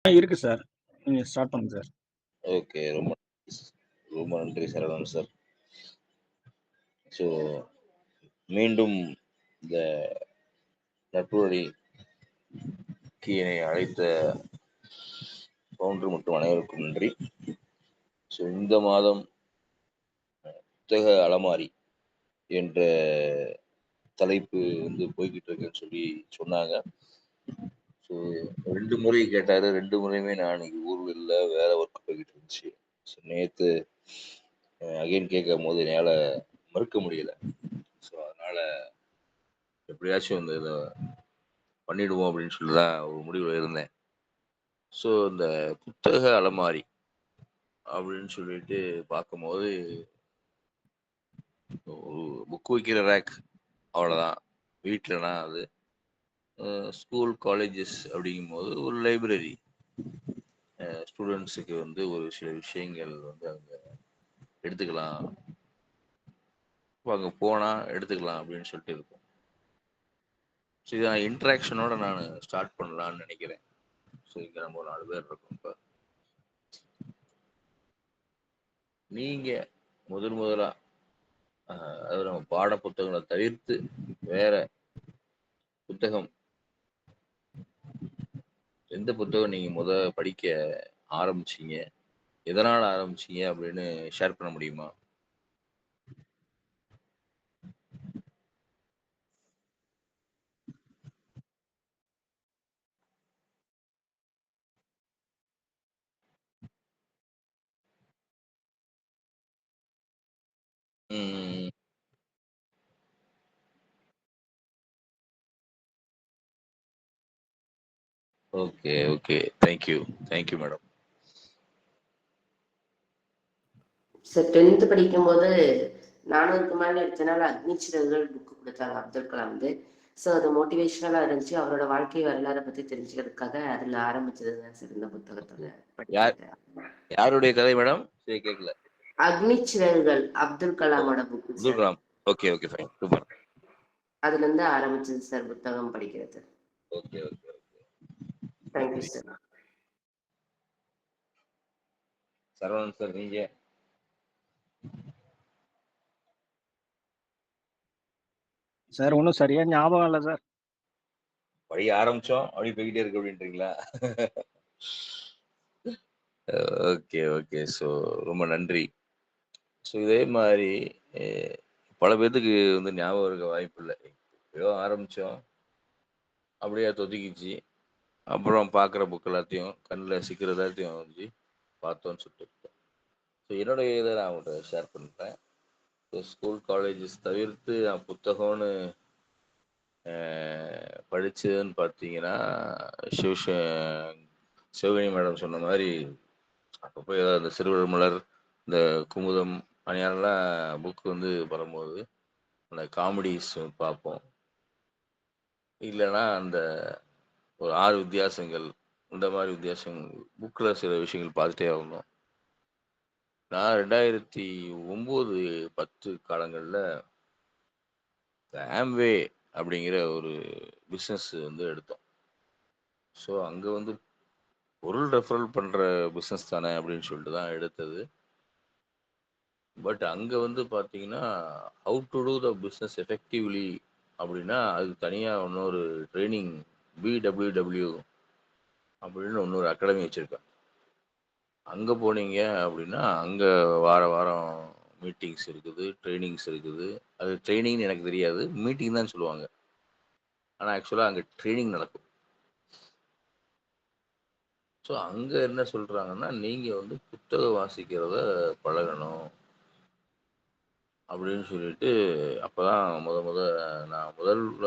இருக்கு சார். நீங்க ஸ்டார்ட் பண்ணுங்க சார். ஓகே. ரொம்ப ரொம்ப நன்றி சரவணன் சார். ஸோ மீண்டும் இந்த நட்புவழிக்கு என்னை அழைத்த பவுண்டர் மற்றும் அனைவருக்கும் நன்றி. ஸோ இந்த மாதம் புத்தக அலமாரி என்ற தலைப்பு வந்து போய்கிட்டு இருக்குன்னு சொல்லி சொன்னாங்க. ஸோ 2 முறை கேட்டாரு. 2 முறையுமே நான் இன்னைக்கு ஊர்ல இல்ல, வேற ஒர்க் போய்கிட்டு இருந்துச்சு. ஸோ நேத்து அகைன் கேட்கும்போது என்னால மறுக்க முடியல. ஸோ அதனால எப்படியாச்சும் வந்து இதை பண்ணிடுவோம் அப்படின்னு சொல்லி தான் ஒரு முடிவில் இருந்தேன். ஸோ இந்த புத்தக அலமாரி அப்படின்னு சொல்லிட்டு பார்க்கும்போது ஒரு புக் வைக்கிற ரேக் அவ்வளோதான். வீட்டிலனா அது ஸ்கூல் காலேஜஸ் அப்படிங்கும்போது ஒரு லைப்ரரி, ஸ்டூடெண்ட்ஸுக்கு வந்து ஒரு சில விஷயங்கள் வந்து அங்கே எடுத்துக்கலாம், அங்கே போனால் எடுத்துக்கலாம் அப்படின்னு சொல்லிட்டு இருக்கும். ஸோ இதை நான் இன்ட்ராக்ஷனோட நான் ஸ்டார்ட் பண்ணலான்னு நினைக்கிறேன். ஸோ இங்கே நம்ம ஒரு 4 பேர் இருக்கோம். இப்போ நீங்கள் முதலா அதாவது நம்ம பாட புத்தகங்களை தவிர்த்து வேற புத்தகம், எந்த புத்தகம் நீங்க படிக்க ஆரம்பிச்சீங்க, எதனால ஆரம்பிச்சீங்க அப்படின்னு ஷேர் பண்ண முடியுமா? Okay okay, thank you thank you madam. Sir 10th படிக்கும்போது 400க்கு மேலே எடுத்தனால அக்னிச்சிறகுகள் புக்கு கொடுத்தாங்க அப்துல் கலாம் வந்து. ஸோ அது மோட்டிவேஷனலாக இருந்துச்சு. அவரோட வாழ்க்கை வரலாறை பற்றி தெரிஞ்சுக்கிறதுக்காக அதில் ஆரம்பிச்சது தான் சார் இந்த புத்தகத்தோட படிக்கிறது. யாருடைய கதை மேடம்? சரி, கேட்கல. அக்னிச்சிறகுகள் அப்துல் கலாமோட book Abdul Kalam. Okay okay, fine, super. அதுல இருந்து ஆரம்பிச்சது சார் புத்தகம் படிக்கிறது. Okay okay okay, thank you sir. Saravanan sir, நீங்க? சார் ஒன்றும் சரியா ஞாபகம் இல்லை சார். படிக்க ஆரம்பிச்சோம் அப்படி போய்கிட்டே இருக்கு அப்படின்றீங்களா? ஓகே ஓகே, ஸோ ரொம்ப நன்றி. ஸோ இதே மாதிரி பல பேர்த்துக்கு வந்து ஞாபகம் இருக்க வாய்ப்பு இல்லை. ஏதோ ஆரம்பித்தோம், அப்படியே தொத்திக்கிச்சு. அப்புறம் பார்க்குற புக் எல்லாத்தையும் கண்ணில் சிக்கிற எல்லாத்தையும் வந்து பார்த்தோன்னு சொல்லிட்டு. ஸோ என்னுடைய இதை நான் அவங்கள்ட்ட ஷேர் பண்ணுறேன். ஸோ ஸ்கூல் காலேஜஸ் தவிர்த்து நான் புத்தகம்னு படித்ததுன்னு பார்த்தீங்கன்னா, சிவகணி மேடம் சொன்ன மாதிரி அப்பப்போ ஏதாவது இந்த சிறுவர் மலர், இந்த குமுதம் அணியாரெல்லாம் புக்கு வந்து வரும்போது அந்த காமெடிஸ் பார்ப்போம். இல்லைன்னா அந்த ஒரு 6 வித்தியாசங்கள், இந்த மாதிரி வித்தியாசங்கள் புக்கில் சில விஷயங்கள் பார்த்துட்டே இருந்தோம். நான் 2009-10 காலங்களில் ஆம்வே அப்படிங்கிற ஒரு பிஸ்னஸ் வந்து எடுத்தோம். ஸோ அங்கே வந்து பொருள் ரெஃபரல் பண்ணுற பிஸ்னஸ் தானே அப்படின்னு சொல்லிட்டு தான் எடுத்தது. பட் அங்கே வந்து பார்த்தீங்கன்னா, how to do the business effectively அப்படின்னா அதுக்கு தனியாக இன்னொரு ட்ரைனிங், BWW அப்படின்னு இன்னொரு அகாடமி வச்சுருக்கேன். அங்கே போனீங்க அப்படின்னா அங்கே வாரம் மீட்டிங்ஸ் இருக்குது, ட்ரைனிங்ஸ் இருக்குது. அது ட்ரைனிங்னு எனக்கு தெரியாது, மீட்டிங் தான் சொல்லுவாங்க. ஆனால் ஆக்சுவலாக அங்கே ட்ரைனிங் நடக்கும். ஸோ அங்கே என்ன சொல்கிறாங்கன்னா, நீங்கள் வந்து புத்தகம் வாசிக்கிறத பழகணும் அப்படின்னு சொல்லிட்டு, அப்போ தான் நான் முதல்ல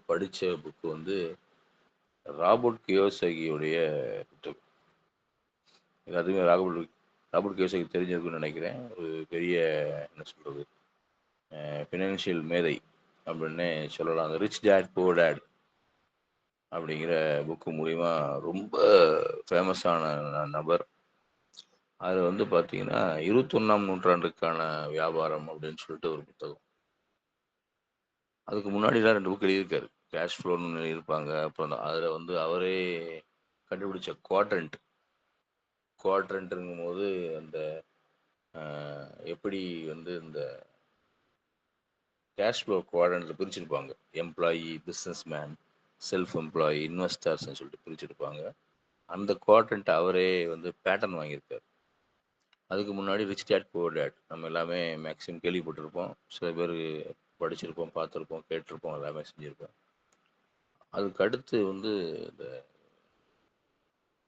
படித்த புக்கு வந்து ராபர்ட் கியோசாகியோடைய புத்தகம். எல்லாத்துக்குமே ராபர்ட் கியோசாகி தெரிஞ்சிருக்குன்னு நினைக்கிறேன். ஒரு பெரிய என்ன சொல்கிறது, ஃபினான்ஷியல் மேதை அப்படின்னு சொல்லலாம். அந்த ரிச் டேட் புவர் டேட் அப்படிங்கிற புக்கு மூலிமா ரொம்ப ஃபேமஸான நபர். அது வந்து பார்த்தீங்கன்னா 21ஆம் நூற்றாண்டுக்கான வியாபாரம் அப்படின்னு சொல்லிட்டு ஒரு புத்தகம். அதுக்கு முன்னாடிலாம் 2 புக் எழுதியிருக்காரு. கேஷ் ஃப்ளோன்னு எழுதியிருப்பாங்க. அப்புறம் அதில் வந்து அவரே கண்டுபிடிச்ச குவாட்ரண்ட்டுங்கும் போது அந்த எப்படி வந்து இந்த கேஷ் ஃப்ளோ குவாட்ரண்ட்ல பிரிச்சிருப்பாங்க. Employee, business man, self employee, இன்வெஸ்டர்ஸ்ன்னு சொல்லிட்டு பிரிச்சிருப்பாங்க. அந்த குவாட்ரண்ட் அவரே வந்து பேட்டர்ன் வாங்கியிருக்காரு. அதுக்கு முன்னாடி ரிச் டேட் புவர் டேட் நம்ம எல்லாமே மேக்ஸிமம் கேள்விப்பட்டிருப்போம். சில பேர் படிச்சிருப்போம், பார்த்துருப்போம், கேட்டிருப்போம், எல்லாமே செஞ்சுருப்போம். அதுக்கு அடுத்து வந்து இந்த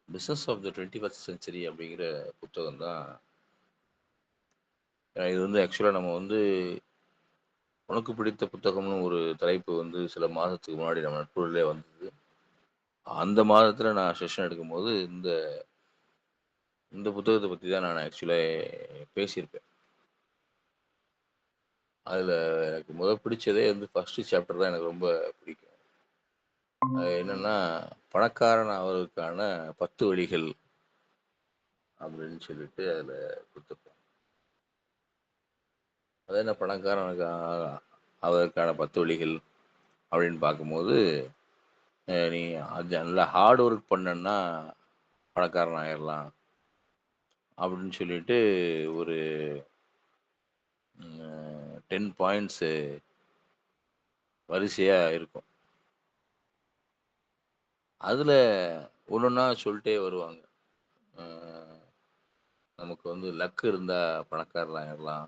business of the 21st century அப்படிங்கிற புத்தகம் தான். இது வந்து ஆக்சுவலாக நம்ம வந்து உனக்கு பிடித்த புத்தகம்னு ஒரு தலைப்பு வந்து சில மாதத்துக்கு முன்னாடி நம்ம நட்புலே வந்தது. அந்த மாதத்தில் நான் செஷன் எடுக்கும்போது இந்த புத்தகத்தை பற்றி தான் நான் ஆக்சுவலாக பேசியிருப்பேன். அதில் எனக்கு பிடிச்சதே வந்து ஃபர்ஸ்ட் சாப்டர் தான் எனக்கு ரொம்ப பிடிக்கும். அது என்னன்னா, பணக்காரன் அவருக்கான 10 வழிகள் அப்படின்னு சொல்லிட்டு அதில் கொடுத்துருப்பேன். அது என்ன பணக்காரனுக்கு அவருக்கான 10 வழிகள் அப்படின்னு பார்க்கும்போது, நீ அது நல்லா ஹார்ட் ஒர்க் பண்ணன்னா பணக்காரன் ஆயிடலாம் அப்படின்னு சொல்லிட்டு ஒரு 10 பாயிண்ட்ஸு வரிசையாக இருக்கும். அதில் ஒன்றுன்னா சொல்லிட்டே வருவாங்க. நமக்கு வந்து லக்கு இருந்தால் பணக்காரன் ஆயிடலாம்,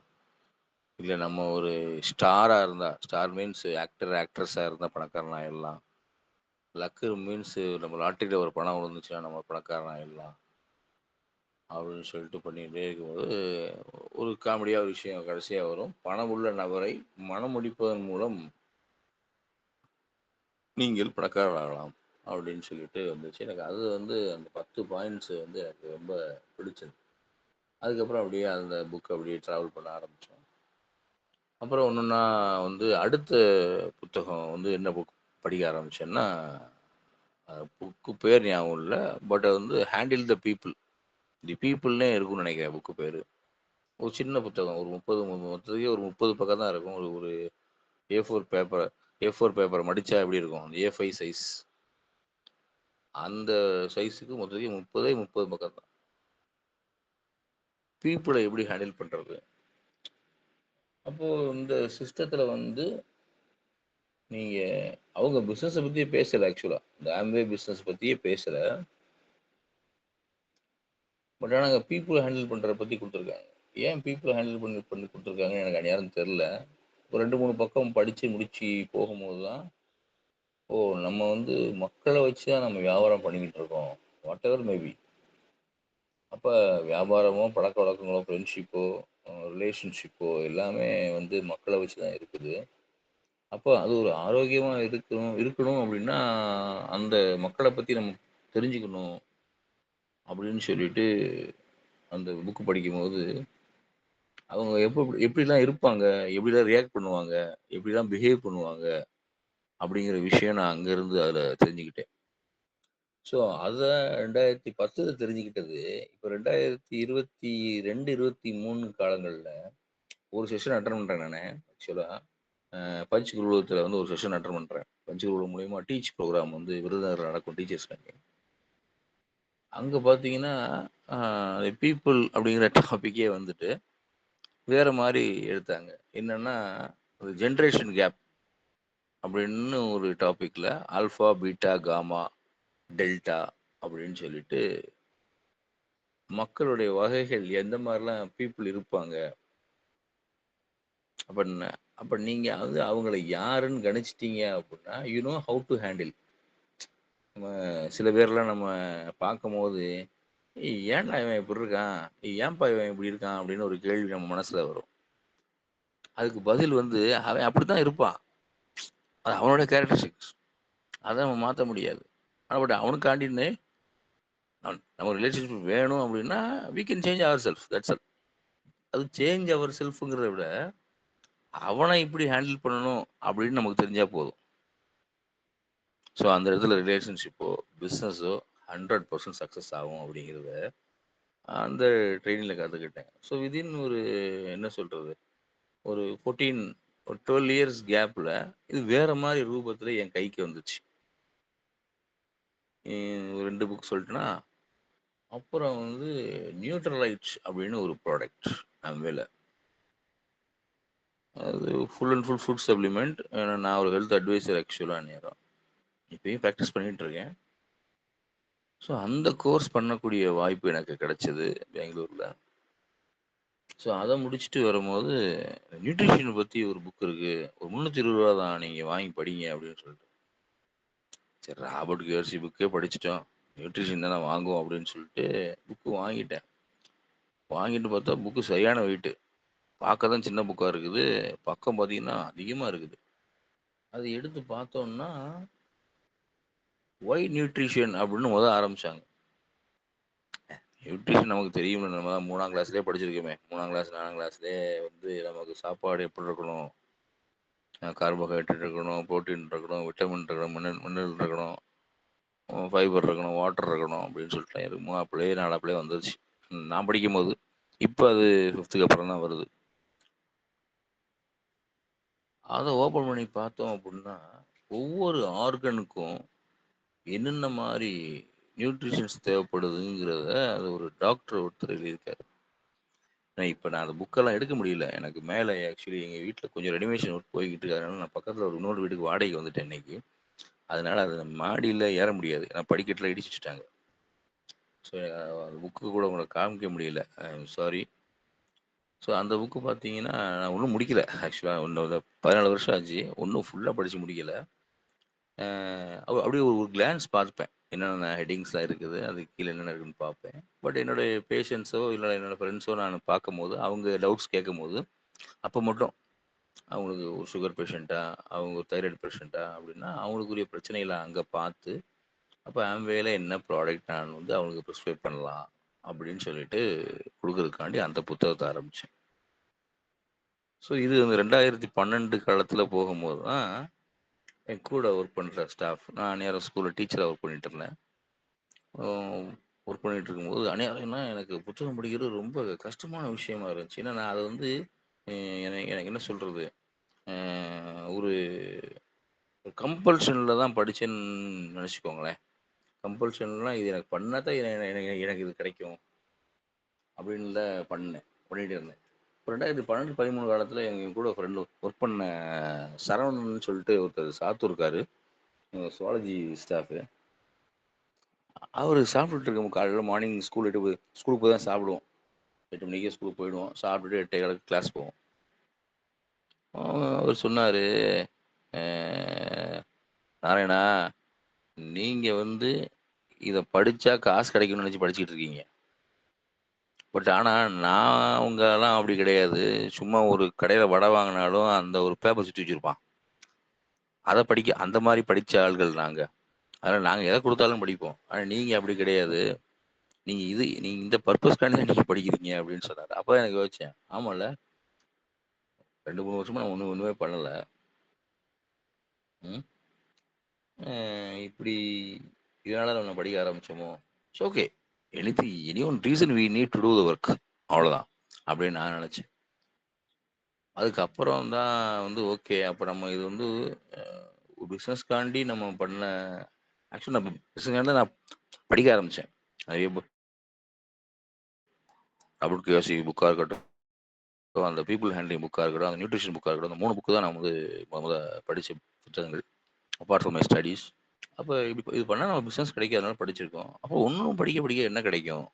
இல்லை நம்ம ஒரு ஸ்டாராக இருந்தால், ஸ்டார் மீன்ஸ் ஆக்ட்ரஸாக இருந்தால் பணக்காரன் ஆயிடலாம், லக்கு மீன்ஸ் நம்ம லாட்டரியில் ஒரு பணம் விழுந்துச்சுன்னா நம்ம பணக்காரன் ஆயிடலாம் அப்படின்னு சொல்லிட்டு பண்ணிகிட்டே இருக்கும்போது ஒரு காமெடியாக ஒரு விஷயம் கடைசியாக வரும். பணம் உள்ள நபரை மனம் முடிப்பதன் மூலம் நீங்கள் பணக்காரர் ஆகலாம் அப்படின்னு சொல்லிட்டு வந்துச்சு. எனக்கு அது வந்து அந்த 10 பாயிண்ட்ஸ் வந்து எனக்கு ரொம்ப பிடிச்சது. அதுக்கப்புறம் அப்படியே அந்த புக் அப்படியே ட்ராவல் பண்ண ஆரம்பித்தோம். அப்புறம் ஒன்றுன்னா வந்து அடுத்த புத்தகம் வந்து என்ன புக் படிக்க ஆரம்பித்தேன்னா, புக்கு பேர் ஞாபகம் இல்லை, பட் அது வந்து ஹேண்டில் த பீப்புள்னே இருக்கும்னு நினைக்கிறேன் புக்கு பேர். ஒரு சின்ன புத்தகம், ஒரு 30 பக்கம் தான் இருக்கும். ஒரு A4 பேப்பர் மடித்தா எப்படி இருக்கும், அந்த A5 சைஸ், அந்த சைஸுக்கு மொத்தத்துக்கு 30 பக்கம் தான். பீப்புளை எப்படி ஹேண்டில் பண்ணுறது. அப்போது இந்த சிஸ்டத்தில் வந்து நீங்கள் அவங்க பிஸ்னஸை பற்றியே பேசலை. ஆக்சுவலாக இந்த ஆம்வே பிஸ்னஸ் பற்றியே பேசலை. பட் ஆனால் அங்கே பீப்புளை ஹேண்டில் பண்ணுறத பற்றி கொடுத்துருக்காங்க. ஏன் பீப்புளை ஹேண்டில் பண்ணி கொடுத்துருக்காங்கன்னு எனக்கு அந்நேரம் தெரில. ஒரு 2-3 பக்கம் படித்து முடித்து போகும்போது தான், ஓ நம்ம வந்து மக்களை வச்சு தான் நம்ம வியாபாரம் பண்ணிக்கிட்டு இருக்கோம், வாட் எவர் மேபி. அப்போ வியாபாரமோ, பழக்க வழக்கங்களோ, ஃப்ரெண்ட்ஷிப்போ, ரிலேஷன்ஷிப்போ எல்லாமே வந்து மக்களை வச்சு தான் இருக்குது. அப்போ அது ஒரு ஆரோக்கியமாக இருக்கணும் அப்படின்னா அந்த மக்களை பற்றி நம்ம தெரிஞ்சுக்கணும் அப்படின்னு சொல்லிட்டு அந்த புக்கு படிக்கும்போது, அவங்க எப்படிலாம் இருப்பாங்க, எப்படிலாம் ரியாக்ட் பண்ணுவாங்க, எப்படிலாம் பிஹேவ் பண்ணுவாங்க அப்படிங்கிற விஷயம் நான் அங்கேருந்து அதில் தெரிஞ்சுக்கிட்டேன். ஸோ அதை 2010 தெரிஞ்சுக்கிட்டது. இப்போ 2022, 23 காலங்களில் ஒரு செஷன் அட்டன் பண்ணுறேன் நான். ஆக்சுவலாக பஞ்ச் குருகுலத்தில் வந்து ஒரு செஷன் அட்டன் பண்ணுறேன். பஞ்ச் குருகுலம் மூலிமா டீச் ப்ரோக்ராம் வந்து விருதுநகர் நடக்கும் டீச்சர்ஸ் அங்கே. அங்கே பார்த்தீங்கன்னா பீப்புள் அப்படிங்கிற டாப்பிக்கே வந்துட்டு வேறு மாதிரி எடுத்தாங்க. என்னென்னா ஜென்ரேஷன் கேப் அப்படின்னு ஒரு டாப்பிக்கில் ஆல்ஃபா, பீட்டா, காமா, டெல்டா அப்படின்னு சொல்லிட்டு மக்களுடைய வகைகள் எந்த மாதிரிலாம் பீப்புள் இருப்பாங்க. அப்போ நீங்கள் வந்து அவங்கள யாருன்னு கணிச்சிட்டீங்க அப்படின்னா you know how to handle. நம்ம சில பேர்லாம் நம்ம பார்க்கும்போது, ஏன்டா இவன் இப்படி இருக்கான், ஏன்பா இவன் இப்படி இருக்கான் அப்படின்னு ஒரு கேள்வி நம்ம மனசில் வரும். அதுக்கு பதில் வந்து அவன் அப்படி தான் இருப்பான், அது அவனோட கேரக்டரிஸ்டிக்ஸ், அதை நம்ம மாற்ற முடியாது. ஆனால் பட் அவனுக்காண்டின்னு நம்ம ரிலேஷன்ஷிப் வேணும் அப்படின்னா we can change ourselves, that's all. அது சேஞ்ச் அவர் செல்ஃபுங்கிறத விட அவனை இப்படி ஹேண்டில் பண்ணணும் அப்படின்னு நமக்கு தெரிஞ்சால் போதும். ஸோ அந்த இடத்துல ரிலேஷன்ஷிப்போ பிஸ்னஸோ 100% சக்ஸஸ் ஆகும் அப்படிங்கிறத அந்த ட்ரைனிங்கில் கற்றுக்கிட்டேன். ஸோ விதின் ஒரு என்ன சொல்கிறது, ஒரு 12 இயர்ஸ் கேப்பில் இது வேறு மாதிரி ரூபத்தில் என் கைக்கு வந்துச்சு. 2 புக் சொல்லிட்டேன்னா, அப்புறம் வந்து நியூட்ரலைட்ஸ் அப்படின்னு ஒரு ப்ராடக்ட் அம்வேல. அது full and full food supplement. நான் ஒரு ஹெல்த் அட்வைசர் ஆக்சுவலாக நேரம் இப்பயும் ப்ராக்டிஸ் பண்ணிட்டு இருக்கேன். ஸோ அந்த கோர்ஸ் பண்ணக்கூடிய வாய்ப்பு எனக்கு கிடைச்சது பெங்களூரில். ஸோ அதை முடிச்சுட்டு வரும்போது நியூட்ரிஷன் பற்றி ஒரு புக் இருக்கு, ஒரு 320 ரூபா தான், நீங்கள் வாங்கி படிங்க அப்படின்னு சொல்லிட்டு. சரி, ராபர்ட் கியோசி புக்கே படிச்சிட்டோம், நியூட்ரிஷன் தானே வாங்குவோம் அப்படின்னு சொல்லிட்டு புக்கு வாங்கிட்டேன். வாங்கிட்டு பார்த்தா புக்கு சரியான வெயிட்டு. பார்க்க தான் சின்ன புக்காக இருக்குது, பக்கம் பார்த்தீங்கன்னா அதிகமாக இருக்குது. அது எடுத்து பார்த்தோம்னா ஒய் நியூட்ரிஷன் அப்படின்னு ஆரம்பிச்சாங்க. நியூட்ரிஷன் நமக்கு தெரியும், நம்ம தான் 3ஆம் கிளாஸ்லேயே படிச்சிருக்கோமே. 3ஆம் கிளாஸ் 4ஆம் கிளாஸ்லேயே வந்து நமக்கு சாப்பாடு எப்படி இருக்கணும், கார்போஹைட்ரேட் இருக்கணும், ப்ரோட்டீன் இருக்கணும், விட்டமின் இருக்கணும், மினரல் இருக்கணும், ஃபைபர் இருக்கணும், வாட்டர் இருக்கணும் அப்படின்னு சொல்லிட்டு எனக்கு 3ஆப்பிலே 4ஆப்பிலே வந்துருச்சு நான் படிக்கும் போது. இப்போ அது 5th அப்புறம் தான் வருது. அதை ஓப்பன் பண்ணி பார்த்தோம் அப்படின்னா ஒவ்வொரு ஆர்கனுக்கும் என்னென்ன மாதிரி நியூட்ரிஷன்ஸ் தேவைப்படுதுங்கிறத அது ஒரு டாக்டர் ஒருத்தர் எழுதியிருக்காரு. இப்போ நான் அந்த புக்கெல்லாம் எடுக்க முடியல, எனக்கு மேலே ஆக்சுவலி எங்கள் வீட்டில் கொஞ்சம் ரெனிமேஷன் ஒர்க் போய்கிட்டு இருக்கு. அதனால நான் பக்கத்தில் ஒரு இன்னொரு வீட்டுக்கு வாடகைக்கு வந்துட்டேன் இன்னைக்கு. அதனால அது மாடியில் ஏற முடியாது, நான் படிக்கட்டில் இடிச்சு வச்சுட்டாங்க. ஸோ அந்த புக்கு கூட உங்களுக்கு காமிக்க முடியல, சாரி. ஸோ அந்த புக்கு பார்த்தீங்கன்னா நான் ஒன்றும் முடிக்கல ஆக்சுவலாக. ஒன்று 14 வருஷம் ஆச்சு, ஒன்றும் ஃபுல்லாக படித்து முடிக்கல. அப்படியே ஒரு கிளான்ஸ் பார்ப்பேன், என்னென்ன ஹெட்டிங்ஸ்லாம் இருக்குது, அது கீழே என்னென்ன இருக்குன்னு பார்ப்பேன். பட் என்னுடைய பேஷண்ட்ஸோ இல்லை என்னோட ஃப்ரெண்ட்ஸோ நான் பார்க்கும் போது அவங்க டவுட்ஸ் கேட்கும் போது அப்போ மட்டும் அவங்களுக்கு ஒரு சுகர் பேஷண்ட்டா, அவங்க ஒரு தைராய்டு பேஷண்ட்டா அப்படின்னா அவங்களுக்குரிய பிரச்சனைகளை அங்கே பார்த்து அப்போ ஆம்வேல என்ன ப்ராடக்ட் நான் வந்து அவங்களுக்கு ப்ரிஸ்கிரைப் பண்ணலாம் அப்படின்னு சொல்லிட்டு கொடுக்கறதுக்காண்டி அந்த புத்தகத்தை ஆரம்பித்தேன். ஸோ இது வந்து 2012 காலத்தில் போகும்போது தான் என் கூட ஒர்க் பண்ணுற ஸ்டாஃப், நான் நேரம் ஸ்கூலில் டீச்சராக ஒர்க் பண்ணிட்டு இருந்தேன். ஒர்க் பண்ணிட்டு இருக்கும்போது அநியாயம்னா எனக்கு புத்தகம் படிக்கிறது ரொம்ப கஷ்டமான விஷயமா இருந்துச்சு. ஏன்னா நான் அதை வந்து எனக்கு எனக்கு என்ன சொல்கிறது, ஒரு கம்பல்ஷனில் தான் படித்தேன்னு நினச்சிக்கோங்களேன். கம்பல்ஷன்லாம் இது எனக்கு பண்ணால் தான் எனக்கு இது கிடைக்கும் அப்படின்னு தான் பண்ணிட்டு இருந்தேன். 2012, 13 காலத்தில் எங்கள் கூட ஃப்ரெண்டு ஒர்க் பண்ண சரவணன் சொல்லிட்டு ஒருத்தர் சாத்தூர் இருக்காரு, சுவாலஜி ஸ்டாஃபு. அவர் சாப்பிட்டுட்டு இருக்கோம், காலையில் மார்னிங் ஸ்கூலுக்கு போய் தான் சாப்பிடுவோம். 8 மணிக்கே ஸ்கூலுக்கு போயிடுவோம், சாப்பிட்டுட்டு 8:15 கிளாஸ் போவோம். அவர் சொன்னார், நாராயணா நீங்கள் வந்து இதை படித்தா காசு கிடைக்கும்னு நினச்சி படிச்சுக்கிட்டு இருக்கீங்க. பட் ஆனால் நான் அவங்கெல்லாம் அப்படி கிடையாது. சும்மா ஒரு கடையில் வடை வாங்கினாலும் அந்த ஒரு பேப்பர் சுற்றி வச்சுருப்பான், அதை அந்த மாதிரி படித்த ஆள்கள் நாங்கள். அதனால் நாங்கள் எதை கொடுத்தாலும் படிப்போம். ஆனால் நீங்கள் அப்படி கிடையாது, நீங்கள் இந்த பர்பஸ்க்காண்டி தான் நீங்கள் படிக்கிறீங்க அப்படின்னு சொன்னார். அப்போ எனக்கு யோசித்தேன், ஆமாம்ல 2-3 வருஷமா நான் ஒன்றுமே பண்ணலை. இப்படி இதனால நம்ம படிக்க ஆரம்பித்தோமோ. So okay, any one reason we need to do the work, அவ்வளோதான் அப்படின்னு நான் நினச்சேன். அதுக்கப்புறம் தான் வந்து ஓகே, அப்போ நம்ம இது வந்து ஒரு பிஸ்னஸ்காண்டி நம்ம பண்ண. ஆக்சுவலி நான் பிஸ்னஸ்காண்டி நான் படிக்க ஆரம்பித்தேன். நிறைய ராபர்ட் கியோசி புக்காக இருக்கட்டும், அந்த பீப்புள் ஹேண்ட்லிங் புக்காக இருக்கட்டும், அந்த நியூட்ரிஷன் புக்காக இருக்கட்டும், அந்த 3 புக்கு தான் நான் வந்து படித்த புத்தகங்கள் அப்பார்ட் ஃப்ரம் மை ஸ்டடீஸ். அப்போ இப்படி இது பண்ணால் நம்ம பிஸ்னஸ் கிடைக்காதனால படிச்சிருக்கோம். அப்போ ஒன்றும் படிக்க என்ன கிடைக்கும்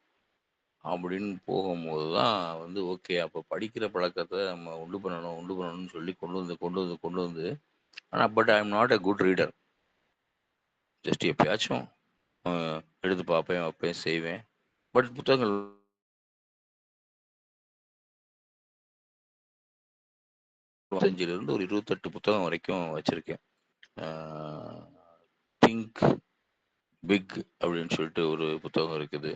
அப்படின்னு போகும்போது தான் வந்து ஓகே, அப்போ படிக்கிற பழக்கத்தை நம்ம உண்டு பண்ணணும்னு சொல்லி கொண்டு வந்து. ஆனால் but I am not a good reader. Just எப்பயாச்சும் எடுத்து பார்ப்பேன், வைப்பேன், செய்வேன். பட் புத்தகங்கள் இருந்து ஒரு 28 புத்தகம் வரைக்கும் வச்சிருக்கேன். திங்க் பிக் அப்படின்னு சொல்லிட்டு ஒரு புத்தகம் இருக்குது.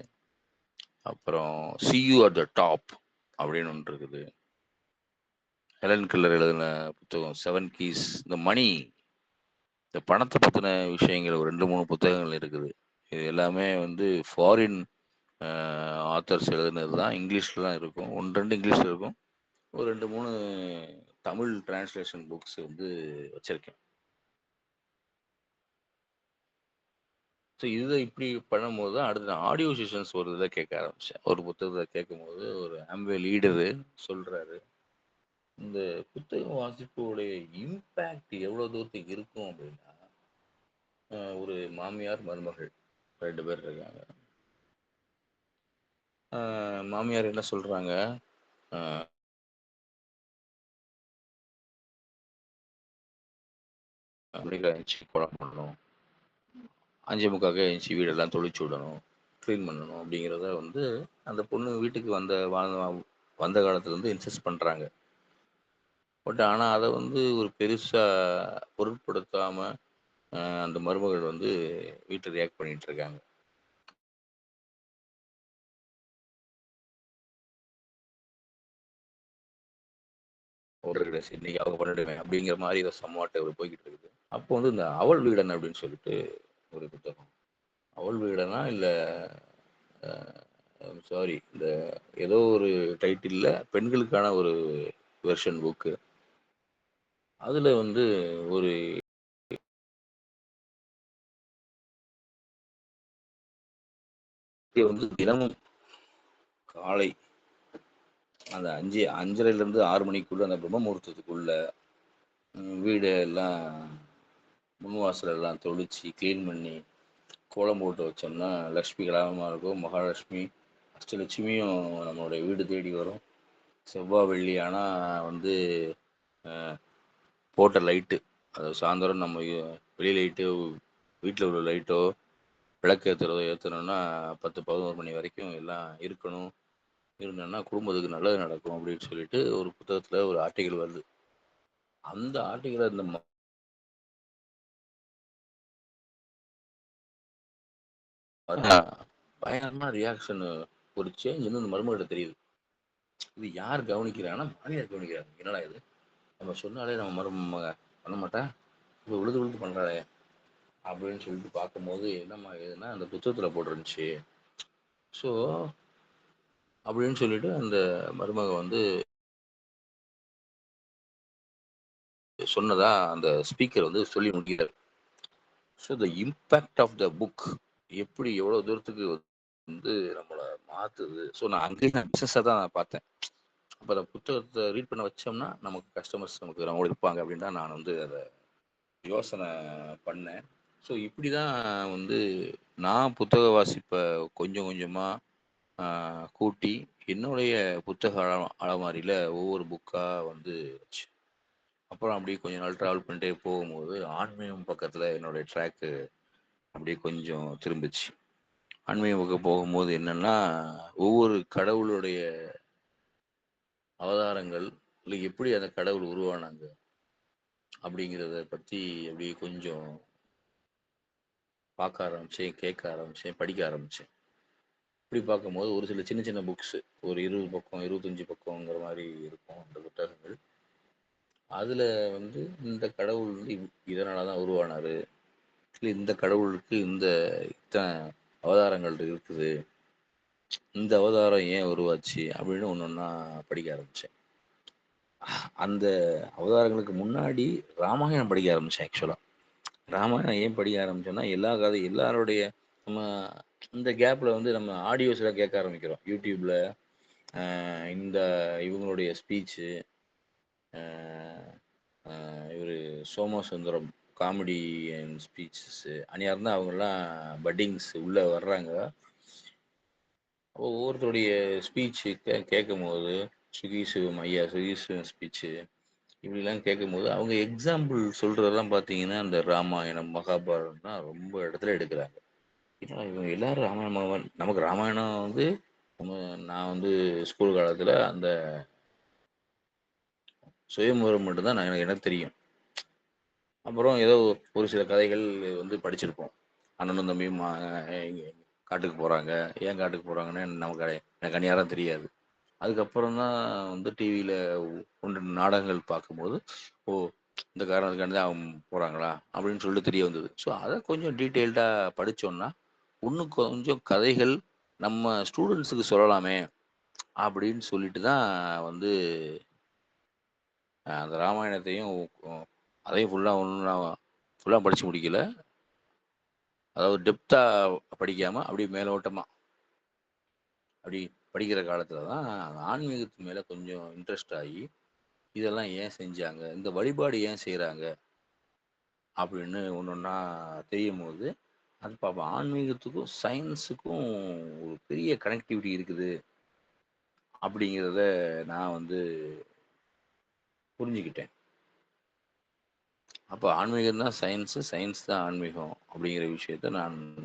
அப்புறம் see you at the top அப்படின்னு ஒன்று இருக்குது. ஹெலன் கெல்லர் எழுதின புத்தகம் 7 keys, இந்த மணி, இந்த பணத்தை பற்றின விஷயங்கள் ஒரு 2-3 புத்தகங்கள் இருக்குது. இது எல்லாமே வந்து ஃபாரின் ஆத்தர்ஸ் எழுதுனது தான், இங்கிலீஷில் தான் இருக்கும். 1-2 இங்கிலீஷில் இருக்கும், ஒரு 2-3 தமிழ் டிரான்ஸ்லேஷன் புக்ஸ் வந்து வச்சுருக்கேன். ஸோ இதை இப்படி பண்ணும்போது தான் அடுத்து நான் ஆடியோ செஷன்ஸ் ஒரு இதில் கேட்க ஆரம்பித்தேன். ஒரு புத்தகத்தை கேட்கும்போது ஒரு ஆம்வே லீடரு சொல்கிறாரு, இந்த புத்தக வாசிப்புடைய இம்பேக்ட் எவ்வளோ தூரத்துக்கு இருக்கும் அப்படின்னா, ஒரு மாமியார் மருமகள் 2 பேர் இருக்காங்க. மாமியார் என்ன சொல்கிறாங்க, அப்படிங்கிற குழம்பு பண்ணணும், 5:45 எழுந்துச்சி வீடெல்லாம் தொளிச்சு விடணும், க்ளீன் பண்ணணும் அப்படிங்கிறத வந்து அந்த பொண்ணு வீட்டுக்கு வந்த காலத்துலேருந்து இன்சிஸ்ட் பண்ணுறாங்க. பட் ஆனால் அதை வந்து ஒரு பெருசாக பொருட்படுத்தாமல் அந்த மருமகள் வந்து வீட்டில் ரியாக்ட் பண்ணிட்டு இருக்காங்க. இன்னைக்கு அவங்க பண்ணிடுவேன் அப்படிங்கிற மாதிரி இதை சம்வாட்டை போய்கிட்டு இருக்குது. அப்போ வந்து இந்த அவள் வீடன் அப்படின்னு சொல்லிட்டு ஒரு புத்தகம். அவள் வீடனா இல்லை சாரி, இந்த ஏதோ ஒரு டைட்டில்ல பெண்களுக்கான ஒரு வெர்ஷன் புக்கு. அதுல வந்து ஒரு வந்து தினமும் காலை அந்த 5:30லேருந்து 6 மணிக்குள்ள அந்த பிரம்ம முகூர்த்தத்துக்குள்ள வீடு எல்லாம் முன்வாசல் எல்லாம் தொளிச்சு க்ளீன் பண்ணி கோலம் போட்டு வச்சோம்னா லக்ஷ்மி கடாகமாக இருக்கும். மகாலட்சுமி அஷ்டலட்சுமியும் நம்மளுடைய வீடு தேடி வரும். செவ்வாய் வெள்ளி ஆனால் வந்து போட்ட லைட்டு, அது சாயந்தரம் நம்ம வெளி லைட்டு, வீட்டில் உள்ள லைட்டோ விளக்கு ஏற்றணும்னா 10-11 மணி வரைக்கும் எல்லாம் இருக்கணும். இருந்தோன்னா குடும்பத்துக்கு நல்லது நடக்கும் அப்படின்னு சொல்லிட்டு ஒரு புத்தகத்தில் ஒரு ஆர்டிகல் வருது. அந்த ஆர்டிகலை இந்த பயங்கரமா ரியாக்ஷன், ஒரு சேஞ்ச் வந்து இந்த மருமகிட்ட தெரியுது. இது யார் கவனிக்கிறாங்கன்னா மாமியார் கவனிக்கிறாங்க. என்னடா இது, நம்ம சொன்னாலே நம்ம மருமக பண்ண மாட்டா, இப்போ விழுது பண்ணுறாளே அப்படின்னு சொல்லிட்டு பார்க்கும்போது என்னம்மா இதுன்னா அந்த புத்தகத்தில் போட்டிருந்துச்சு. ஸோ அப்படின்னு சொல்லிட்டு அந்த மருமக வந்து சொன்னதா அந்த ஸ்பீக்கர் வந்து சொல்லி முடிக்கிறார். So the impact of the book எப்படி எவ்வளோ தூரத்துக்கு வந்து நம்மளை மாற்றுது. ஸோ நான் அங்கேயும் நான் பிஸ்னஸாக தான் நான் பார்த்தேன். அப்போ அந்த புத்தகத்தை ரீட் பண்ண வச்சோம்னா நமக்கு கஸ்டமர்ஸ் நமக்கு அவங்க இருப்பாங்க அப்படின்னு தான் நான் வந்து அதை யோசனை பண்ணேன். ஸோ இப்படி தான் வந்து நான் புத்தக வாசிப்பை கொஞ்சம் கொஞ்சமாக கூட்டி என்னுடைய புத்தக அலமாரியில் ஒவ்வொரு புக்காக வந்து வச்சு, அப்புறம் அப்படியே கொஞ்ச நாள் ட்ராவல் பண்ணிட்டே போகும்போது ஆன்மீகம் பக்கத்தில் என்னுடைய ட்ராக்கு அப்படியே கொஞ்சம் திரும்பிச்சு. ஆன்மீக பக்கம் போகும்போது என்னன்னா, ஒவ்வொரு கடவுளுடைய அவதாரங்கள் இல்லை எப்படி அந்த கடவுள் உருவானாங்க அப்படிங்கிறத பற்றி அப்படியே கொஞ்சம் பார்க்க ஆரம்பித்தேன், கேட்க ஆரம்பித்தேன், படிக்க ஆரம்பித்தேன். இப்படி பார்க்கும்போது ஒரு சில சின்ன சின்ன புக்ஸு ஒரு 20 பக்கம் 25 பக்கங்கிற மாதிரி இருக்கும் அந்த புத்தகங்கள். அதில் வந்து இந்த கடவுள் வந்து இதனால தான் உருவானார், இல்லை இந்த கடவுளுக்கு இத்தனை அவதாரங்கள் இருக்குது, இந்த அவதாரம் ஏன் உருவாச்சு அப்படின்னு ஒன்று ஒன்றா படிக்க ஆரம்பித்தேன். அந்த அவதாரங்களுக்கு முன்னாடி ராமாயணம் படிக்க ஆரம்பித்தேன். ஆக்சுவலாக ராமாயணம் ஏன் படிக்க ஆரம்பித்தோன்னா, எல்லா கதை எல்லாருடைய நம்ம இந்த கேப்பில் வந்து நம்ம ஆடியோஸில் கேட்க ஆரம்பிக்கிறோம் யூடியூப்பில். இந்த இவங்களுடைய ஸ்பீச்சு, இவர் சோமசுந்தரம் காமெடி அண்ட் ஸ்பீச்சஸ்ஸு அந்நியார் தான் அவங்கெல்லாம் பட்டிங்ஸ் உள்ளே வர்றாங்க. ஒவ்வொருத்தருடைய ஸ்பீச்சு கேட்கும் போது சுகீசிவம் ஐயா சுகீசிவம் ஸ்பீச்சு இப்படிலாம் கேட்கும்போது அவங்க எக்ஸாம்பிள் சொல்கிறதெல்லாம் பார்த்தீங்கன்னா அந்த ராமாயணம் மகாபாரதம் தான் ரொம்ப இடத்துல எடுக்கிறாங்க. ஏன்னா இவங்க எல்லாரும் ராமாயணம், நமக்கு ராமாயணம் வந்து நான் வந்து ஸ்கூல் காலத்தில் அந்த சுயம்பரம் மட்டும்தான் எனக்கு தெரியும். அப்புறம் ஏதோ ஒரு சில கதைகள் வந்து படிச்சிருப்போம். அண்ணனும் தம்பியும் காட்டுக்கு போகிறாங்க, ஏன் காட்டுக்கு போகிறாங்கன்னு எனக்கு அந்நியாரம் தெரியாது. அதுக்கப்புறம் தான் வந்து டிவியில் 1 நாடகங்கள் பார்க்கும்போது, ஓ இந்த காரணத்துக்காண்டி தான் அவங்க போகிறாங்களா அப்படின்னு சொல்லிட்டு தெரிய வந்தது. ஸோ அதை கொஞ்சம் டீட்டெயில்டாக படித்தோன்னா இன்னும் கொஞ்சம் கதைகள் நம்ம ஸ்டூடெண்ட்ஸுக்கு சொல்லலாமே அப்படின்னு சொல்லிட்டு தான் வந்து அந்த ராமாயணத்தையும் அதையும் ஃபுல்லாக படித்து முடிக்கல. அதாவது டெப்த்தாக படிக்காமல் அப்படி மேலோட்டமாக அப்படி படிக்கிற காலத்தில் தான் ஆன்மீகத்து மேலே கொஞ்சம் இன்ட்ரெஸ்ட் ஆகி இதெல்லாம் ஏன் செஞ்சாங்க, இந்த வழிபாடு ஏன் செய்கிறாங்க அப்படின்னு ஒன்று ஒன்றா தெரியும் போது அது பார்ப்போம். ஆன்மீகத்துக்கும் சயின்ஸுக்கும் ஒரு பெரிய கனெக்டிவிட்டி இருக்குது அப்படிங்கிறத நான் வந்து புரிஞ்சுக்கிட்டேன். அப்போ ஆன்மீகம் தான் சயின்ஸு, சயின்ஸ் தான் ஆன்மீகம் அப்படிங்கிற விஷயத்த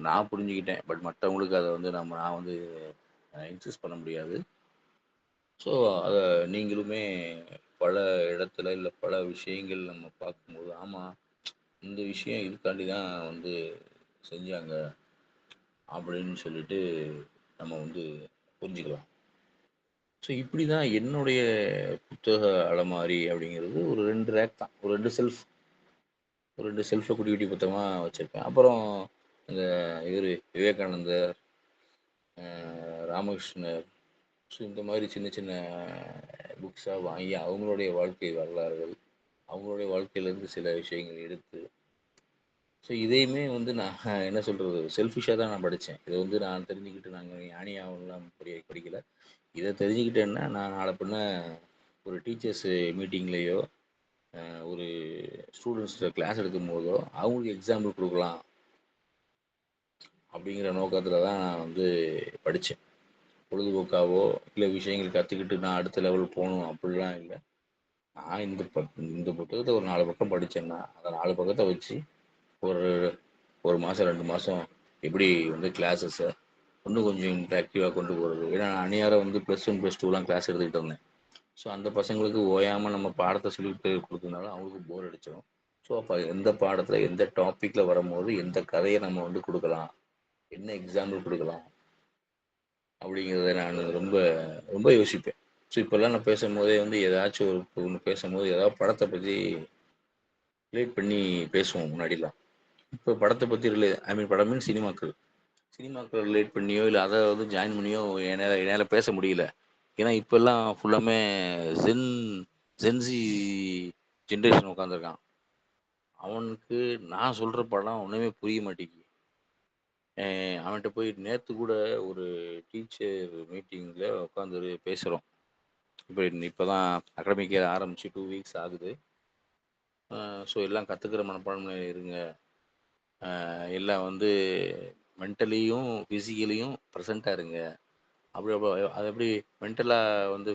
நான் புரிஞ்சுக்கிட்டேன். பட் மற்றவங்களுக்கு அதை வந்து நான் வந்து இன்சிஸ்ட் பண்ண முடியாது. ஸோ அதை நீங்களுமே பல இடத்துல இல்லை பல விஷயங்கள் நம்ம பார்க்கும்போது ஆமாம் இந்த விஷயம் இதுக்காண்டி தான் வந்து செஞ்சாங்க அப்படின்னு சொல்லிட்டு நம்ம வந்து புரிஞ்சுக்கலாம். ஸோ இப்படி தான் என்னுடைய புத்தக அலமாரி அப்படிங்கிறது ஒரு 2 ரேக் தான், ஒரு 2 செல்ஃப், ஒரு 2 செல்ஃபில் குட்டி குட்டி புத்தகமாக வச்சுருப்பேன். அப்புறம் இந்த இவர் விவேகானந்தர், ராமகிருஷ்ணர், ஸோ இந்த மாதிரி சின்ன சின்ன புக்ஸாக வாங்கி அவங்களுடைய வாழ்க்கை வரலாறுகள், அவங்களுடைய வாழ்க்கையிலேருந்து சில விஷயங்கள் எடுத்து, ஸோ இதையுமே வந்து நான் என்ன சொல்கிறது செல்ஃபிஷாக தான் நான் படித்தேன். இதை வந்து நான் தெரிஞ்சுக்கிட்டு நாங்கள் ஞானியாகலாம் படிக்கலை. இதை தெரிஞ்சுக்கிட்டேன்னா நான் நாளை பின்ன ஒரு டீச்சர்ஸு மீட்டிங்லேயோ ஒரு ஸ்டூடெண்ட்ஸில் கிளாஸ் எடுக்கும் போதோ அவங்களுக்கு எக்ஸாம்பிள் கொடுக்கலாம் அப்படிங்கிற நோக்கத்தில் தான் நான் வந்து படித்தேன். பொழுதுபோக்காவோ இல்லை விஷயங்கள் கற்றுக்கிட்டு நான் அடுத்த லெவல் போகணும் அப்படிலாம் இல்லை. நான் இந்த புத்தகத்தை ஒரு 4 பக்கம் படித்தேன்னா அந்த 4 பக்கத்தை வச்சு ஒரு மாதம் 2 மாதம் எப்படி வந்து கிளாஸஸை இன்னும் கொஞ்சம் இன்ட்ராக்டிவாக கொண்டு போகிறது. ஏன்னா நான் அந்நியாரம் வந்து +1 +2 கிளாஸ் எடுத்துக்கிட்டு இருந்தேன். ஸோ அந்த பசங்களுக்கு ஓயாமல் நம்ம பாடத்தை சொல்லிட்டு கொடுத்ததுனால அவங்களுக்கு போர் அடிச்சிடும். ஸோ அப்போ எந்த பாடத்தில் எந்த டாப்பிக்கில் வரும்போது எந்த கதையை நம்ம வந்து கொடுக்கலாம், என்ன எக்ஸாம்பிள் கொடுக்கலாம் அப்படிங்கிறத நான் ரொம்ப ரொம்ப யோசிப்பேன். ஸோ இப்போல்லாம் நான் பேசும்போதே வந்து ஏதாச்சும் ஒன்று பேசும்போது ஏதாவது படத்தை பற்றி ரிலேட் பண்ணி பேசுவோம் முன்னாடிலாம். இப்போ படத்தை பற்றி படம் மீன் சினிமாக்கள் ரிலேட் பண்ணியோ இல்லை அதை வந்து ஜாயின் பண்ணியோ என்னால் பேச முடியல. ஏன்னா இப்போல்லாம் ஃபுல்லாமே ஜென்சி ஜென்ரேஷன் உட்காந்துருக்கான். அவனுக்கு நான் சொல்கிற படம் ஒன்றுமே புரிய மாட்டேங்குது. அவன்கிட்ட போய் நேற்று கூட ஒரு டீச்சர் மீட்டிங்கில் உட்காந்து பேசுகிறோம். இப்போ தான் அகாடமிக் இயர் ஆரம்பித்து 2 வீக்ஸ் ஆகுது. ஸோ எல்லாம் கற்றுக்கிற மனப்பான்மையில் இருங்க, எல்லாம் வந்து மென்டலியும் ஃபிசிக்கலியும் ப்ரெசண்ட்டாக இருங்க. அப்படி அது எப்படி மென்டலாக வந்து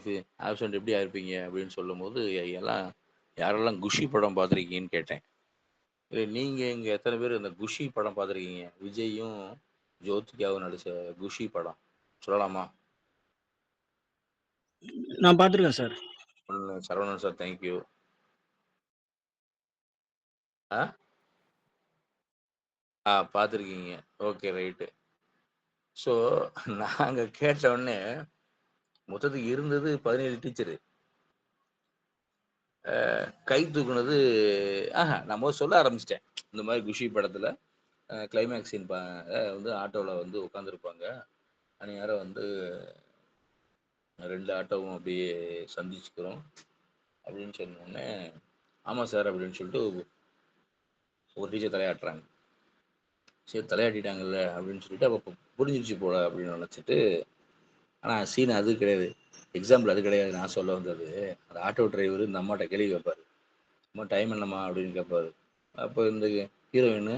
ஆப்சண்ட் எப்படி ஆயிருப்பீங்க அப்படின்னு சொல்லும்போது எல்லாம் யாரெல்லாம் குஷி படம் பார்த்துருக்கீங்கன்னு கேட்டேன். இல்லை நீங்கள் இங்கே எத்தனை பேர் இந்த குஷி படம் பார்த்துருக்கீங்க? விஜயும் ஜோதிகாவும் நடித்த குஷி படம் சொல்லலாமா? நான் பார்த்துருக்கேன் சார். Saravanan sir thank you. பார்த்துருக்கீங்க, ஓகே ரைட்டு. ஸோ நாங்கள் கேட்டவுடனே மொத்தத்துக்கு இருந்தது 17 டீச்சரு. கை தூக்குனது நான் முதல்ல சொல்ல ஆரம்பிச்சிட்டேன். இந்த மாதிரி குஷி படத்தில் கிளைமேக்ஸ் சீன் வந்து ஆட்டோவில் வந்து உட்காந்துருப்பாங்க. அந்நேரம் வந்து 2 ஆட்டோவும் அப்படியே சந்திச்சுக்கிறோம் அப்படின்னு சொன்னோடனே ஆமாம் சார் அப்படின்னு சொல்லிட்டு ஒரு டீச்சர் தலையாட்டுறாங்க. சரி தலையாட்டிட்டாங்கல்ல அப்படின்னு சொல்லிட்டு அப்போ புரிஞ்சிருச்சு போல அப்படின்னு நினச்சிட்டு, ஆனால் சீன் அது கிடையாது, எக்ஸாம்பிள் அது கிடையாது. நான் சொல்ல வந்தது அந்த ஆட்டோ டிரைவர் இந்த அம்மாட்ட கேள்வி கேட்பார். அம்மா டைம் என்னம்மா அப்படின்னு கேட்பாரு. அப்போ இந்த ஹீரோயின்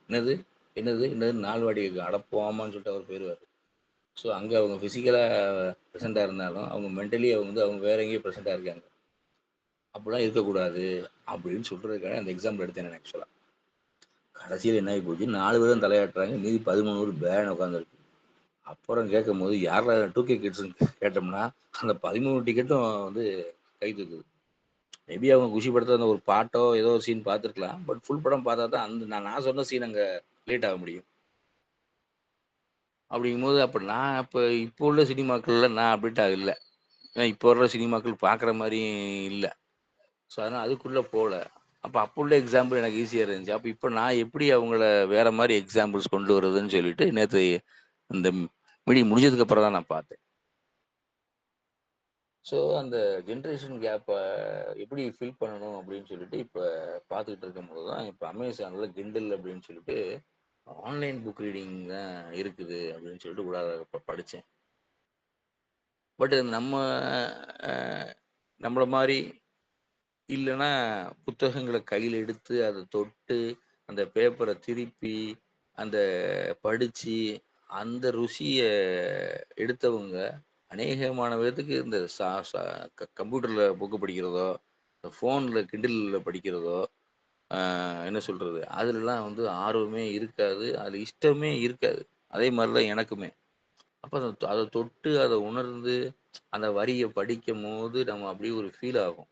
என்னது என்னது என்னது 4 வாடி அடப்போமான்னு சொல்லிட்டு அவர் போயிடுவார். ஸோ அங்கே அவங்க ஃபிசிக்கலாக ப்ரெசென்ட்டாக இருந்தாலும் அவங்க மென்டலி அவங்க வேற எங்கேயும் ப்ரெசென்ட்டாக இருக்காங்க. அப்படிலாம் இருக்கக்கூடாது அப்படின்னு சொல்கிறதுக்காக அந்த எக்ஸாம்பிள் எடுத்தேன் நான் ஆக்சுவலாக. கடைசியில் என்ன ஆகி போச்சு, 4 பேரும் தலையாட்டுறாங்க, மீதி 13 பேர் பேன் உட்காந்துருக்கு. அப்புறம் கேட்கும் போது யாரா 2K கிட்ஸ்ன்னு கேட்டோம்னா அந்த 13 டிக்கெட்டும் வந்து கை தூக்குது. மேபி அவங்க குஷி படத்தில் அந்த ஒரு பாட்டோ ஏதோ ஒரு சீன் பார்த்துருக்கலாம். பட் ஃபுல் படம் பார்த்தா தான் அந்த நான் சொன்ன சீன் அங்கே லேட் ஆக முடியும். அப்படிங்கும்போது அப்போ நான் இப்போ உள்ள சினிமாக்களில் நான் அப்டேட்டாக இல்லை. ஏன்னா இப்போ வர்ற சினிமாக்கள் பார்க்குற மாதிரி இல்லை. ஸோ அதனால் அதுக்குள்ளே போகல. அப்போ உள்ள எக்ஸாம்பிள் எனக்கு ஈஸியாக இருந்துச்சு. அப்போ இப்போ நான் எப்படி அவங்கள வேற மாதிரி எக்ஸாம்பிள்ஸ் கொண்டு வருதுன்னு சொல்லிட்டு நேற்று இந்த மீட்டிங் முடிஞ்சதுக்கப்புறம் தான் நான் பார்த்தேன். ஸோ அந்த ஜென்ரேஷன் கேப்பை எப்படி ஃபில் பண்ணணும் அப்படின்னு சொல்லிட்டு இப்போ பார்த்துக்கிட்டு இருக்கும்போது தான் இப்போ அமேசானில் கிண்டல் அப்படின்னு சொல்லிட்டு ஆன்லைன் புக் ரீடிங் தான் இருக்குது அப்படின்னு சொல்லிட்டு கூட படித்தேன். பட் நம்மளை மாதிரி இல்லைன்னா புத்தகங்களை கையில் எடுத்து அதை தொட்டு அந்த பேப்பரை திருப்பி அந்த படித்து அந்த ருசியை எடுத்தவங்க அநேகமான விதத்துக்கு இந்த கம்ப்யூட்டரில் புக்கு படிக்கிறதோ, ஃபோனில் கிண்டிலில் படிக்கிறதோ, என்ன சொல்கிறது, அதுலலாம் வந்து ஆர்வமே இருக்காது, அதில் இஷ்டமே இருக்காது. அதே மாதிரி தான் எனக்குமே. அப்போ அதை தொட்டு அதை உணர்ந்து அந்த வரியை படிக்கும் போது நம்ம அப்படியே ஒரு ஃபீல் ஆகும்.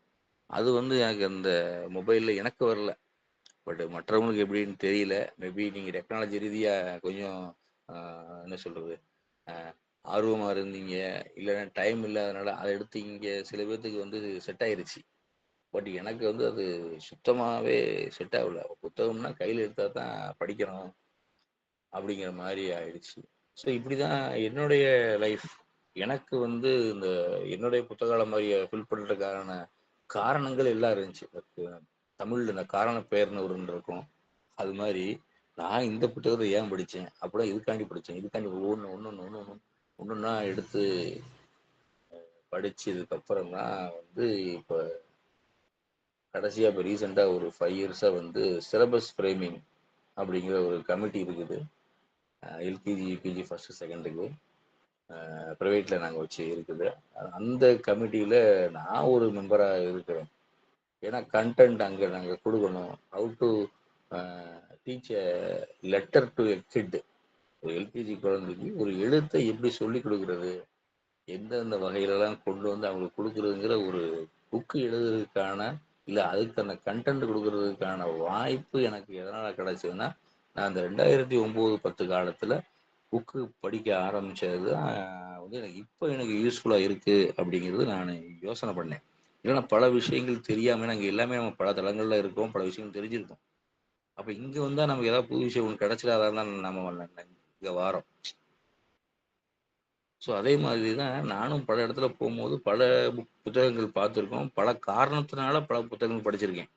அது வந்து எனக்கு அந்த மொபைலில் எனக்கு வரல. பட் மற்றவங்களுக்கு எப்படின்னு தெரியல. மேபி நீங்கள் டெக்னாலஜி ரீதியாக கொஞ்சம் என்ன சொல்கிறது, ஆர்வமாக இருந்தீங்க, இல்லைன்னா டைம் இல்லாதனால அதை எடுத்து இங்கே சில பேர்த்துக்கு வந்து செட் ஆயிருச்சு. பட் எனக்கு வந்து அது சுத்தமாகவே செட் ஆகல. புத்தகம்னா கையில் எடுத்தால் தான் படிக்கணும் அப்படிங்கிற மாதிரி ஆயிடுச்சு. ஸோ இப்படி தான் என்னுடைய லைஃப். எனக்கு வந்து இந்த என்னுடைய புத்தகால மாதிரியை ஃபில் பண்ணுறதுக்கான காரணங்கள் எல்லாம் இருந்துச்சு. தமிழில் இந்த காரண பெயர்னு ஒரு இருக்கும். அது மாதிரி நான் இந்த புத்தகத்தை ஏன் படித்தேன், அப்படிலாம் இதுக்காண்டி படித்தேன், இதுக்காண்டி ஒன்றுன்னா எடுத்து படிச்சதுக்கப்புறம் தான் வந்து இப்போ கடைசியாக இப்போ ரீசெண்டாக ஒரு 5 இயர்ஸாக வந்து சிலபஸ் ஃப்ரேமிங் அப்படிங்கிற ஒரு கமிட்டி இருக்குது. எல்கேஜி யூகேஜி ஃபஸ்ட்டு செகண்டுக்கு ப்ரைவேட்டில் நாங்கள் வச்சு இருக்குது. அந்த கமிட்டியில் நான் ஒரு மெம்பராக இருக்கிறேன். ஏன்னா கண்டென்ட் அங்கே நாங்கள் கொடுக்கணும். How to teach a letter to a kit. ஒரு எல்கேஜி குழந்தைக்கு ஒரு எழுத்தை எப்படி சொல்லி கொடுக்குறது, எந்தெந்த வகையிலலாம் கொண்டு வந்து அவங்களுக்கு கொடுக்குறதுங்கிற ஒரு புக்கு எழுதுறதுக்கான, இல்லை அதுக்கான கண்டென்ட் கொடுக்கறதுக்கான வாய்ப்பு எனக்கு எதனால் கிடச்சதுன்னா, நான் அந்த 2009-10 காலத்தில் புக்கு படிக்க ஆரம்பித்தது தான் வந்து எனக்கு யூஸ்ஃபுல்லாக இருக்குது அப்படிங்கிறது நான் யோசனை பண்ணேன். இல்லைன்னா பல விஷயங்கள் தெரியாமல் நாங்கள் எல்லாமே நம்ம பல தளங்களில் இருக்கோம், பல விஷயங்கள் தெரிஞ்சிருக்கோம். அப்போ இங்கே வந்தால் நமக்கு ஏதாவது புது விஷயம் ஒன்று கிடச்சிடாதான் நம்ம இங்கே வாரோம். ஸோ அதே மாதிரி தான் நானும் பல இடத்துல போகும்போது பல புத்தகங்கள் பார்த்துருக்கோம். பல காரணத்தினால பல புத்தகங்கள் படிச்சிருக்கேன்.